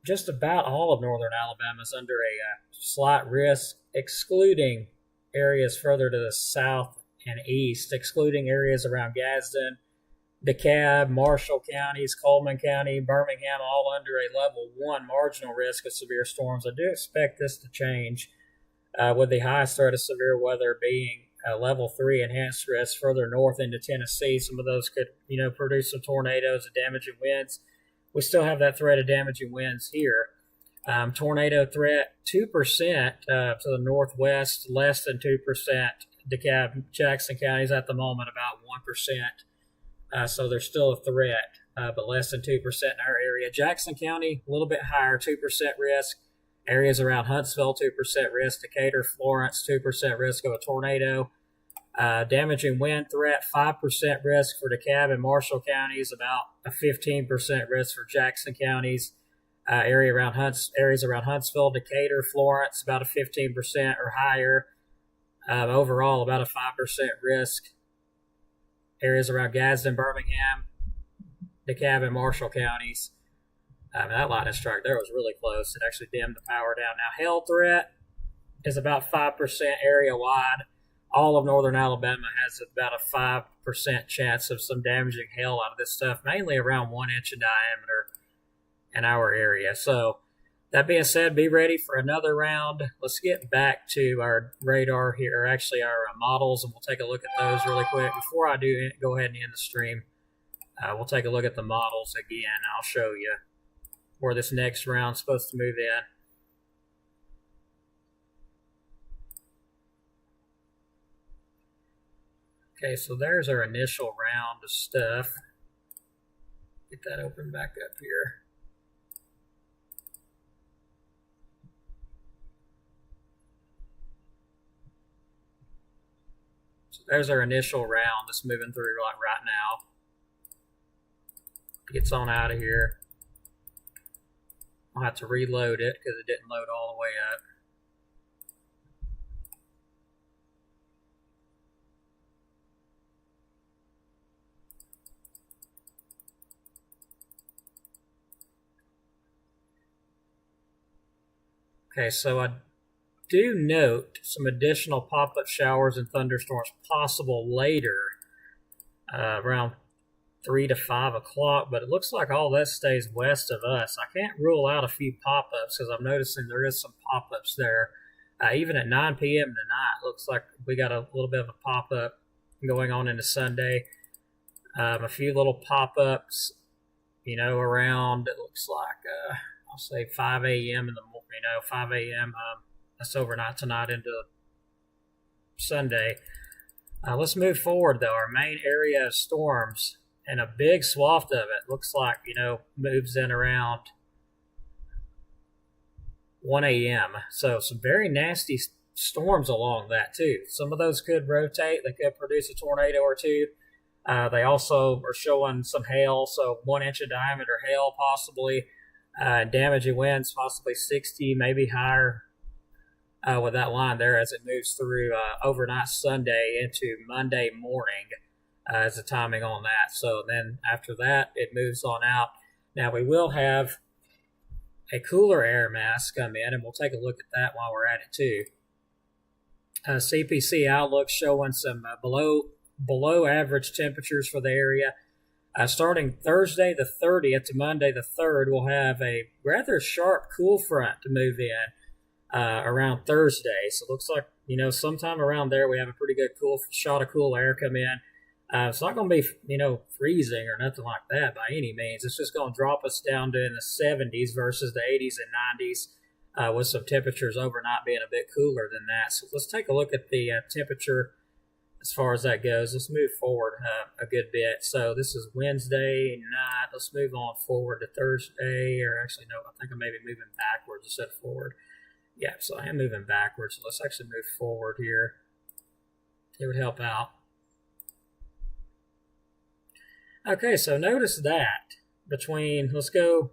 just about all of northern Alabama is under a slight risk, excluding areas further to the south and east, excluding areas around Gadsden, Dekalb, Marshall counties, Coleman County, Birmingham, all under a level 1 marginal risk of severe storms. I do expect this to change, with the highest threat of severe weather being level 3 enhanced risk further north into Tennessee. Some of those could, produce some tornadoes and damaging winds. We still have that threat of damaging winds here. Tornado threat, 2% to the northwest, less than 2%. DeKalb, Jackson counties at the moment about 1%. So there's still a threat, but less than 2% in our area. Jackson County, a little bit higher, 2% risk. Areas around Huntsville, 2% risk. Decatur, Florence, 2% risk of a tornado. Damaging wind threat, 5% risk for DeKalb and Marshall counties, about a 15% risk for Jackson counties. Areas around Huntsville, Decatur, Florence, about a 15% or higher. Overall, about a 5% risk. Areas around Gadsden, Birmingham, DeKalb, and Marshall counties. That lightning strike there was really close. It actually dimmed the power down. Now, hail threat is about 5% area-wide. All of northern Alabama has about a 5% chance of some damaging hail out of this stuff, mainly around 1 inch in diameter in our area. So, that being said, be ready for another round. Let's get back to our radar here, or actually our models, and we'll take a look at those really quick. Before I do go ahead and end the stream, we'll take a look at the models again. I'll show you where this next round's supposed to move in. Okay, so there's our initial round of stuff. Get that open back up here. So there's our initial round that's moving through right now. Gets on out of here. I'll have to reload it because it didn't load all the way up. Okay, so I do note some additional pop-up showers and thunderstorms possible later, around 3 to 5 o'clock, but it looks like all that stays west of us. I can't rule out a few pop-ups because I'm noticing there is some pop-ups there. Even at 9 p.m. tonight, looks like we got a little bit of a pop-up going on into Sunday. A few little pop-ups, around, it looks like, I'll say 5 a.m. in the morning, 5 a.m. That's overnight tonight into Sunday. Let's move forward, though. Our main area of storms, and a big swath of it looks like, moves in around 1 a.m. So some very nasty storms along that too. Some of those could rotate. They could produce a tornado or two. They also are showing some hail, so 1 inch of diameter hail possibly. Damaging winds possibly 60, maybe higher with that line there as it moves through overnight Sunday into Monday morning as the timing on that. So then after that, it moves on out. Now we will have a cooler air mass come in, and we'll take a look at that while we're at it too. CPC outlook showing some below average temperatures for the area. Starting Thursday the 30th to Monday the 3rd, we'll have a rather sharp cool front to move in around Thursday. So it looks like, sometime around there we have a pretty good shot of cool air come in. It's not going to be, freezing or nothing like that by any means. It's just going to drop us down to in the 70s versus the 80s and 90s with some temperatures overnight being a bit cooler than that. So let's take a look at the temperature as far as that goes. Let's move forward a good bit. So this is Wednesday night. Let's move on forward to Thursday, or actually, no, I think I may be moving backwards instead of forward. Yeah, so I am moving backwards. So let's actually move forward here. It would help out. Okay, so notice that let's go.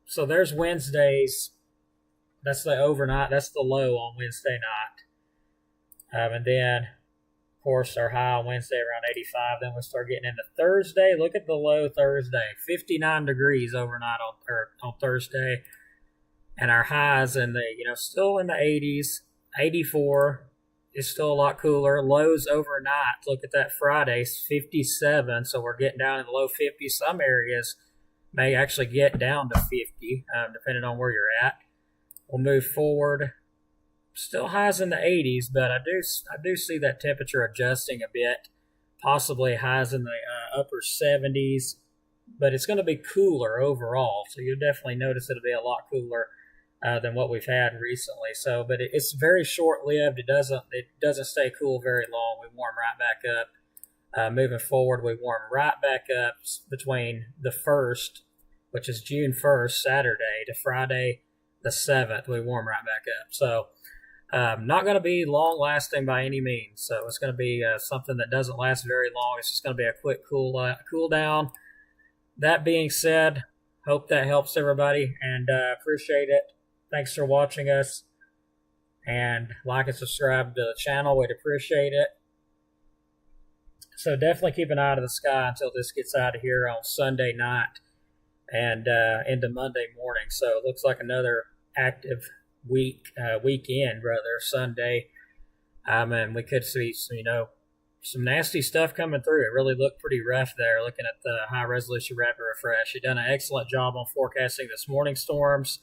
So there's Wednesdays. That's the overnight. That's the low on Wednesday night. And then, of course, our high on Wednesday around 85. Then we'll start getting into Thursday. Look at the low Thursday. 59 degrees overnight on Thursday. And our highs in the, still in the 80s. 84 is still a lot cooler. Lows overnight. Look at that Friday, 57. So we're getting down in the low 50s. Some areas may actually get down to 50, depending on where you're at. We'll move forward. Still highs in the 80s, but I do see that temperature adjusting a bit. Possibly highs in the upper 70s, but it's going to be cooler overall. So you'll definitely notice it'll be a lot cooler than what we've had recently. So, but it's very short-lived. It doesn't stay cool very long. We warm right back up. Moving forward, we warm right back up between the 1st, which is June 1st, Saturday, to Friday the 7th. We warm right back up. So not going to be long-lasting by any means. So it's going to be something that doesn't last very long. It's just going to be a quick cool down. That being said, hope that helps everybody, and appreciate it. Thanks for watching us, and like and subscribe to the channel. We'd appreciate it. So definitely keep an eye to the sky until this gets out of here on Sunday night and into Monday morning. So it looks like another active weekend, Sunday. And we could see some nasty stuff coming through. It really looked pretty rough there, looking at the high resolution rapid refresh. You've done an excellent job on forecasting this morning storms.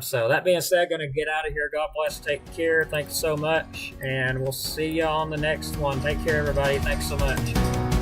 So that being said, going to get out of here. God bless. Take care. Thanks so much. And we'll see you on the next one. Take care, everybody. Thanks so much.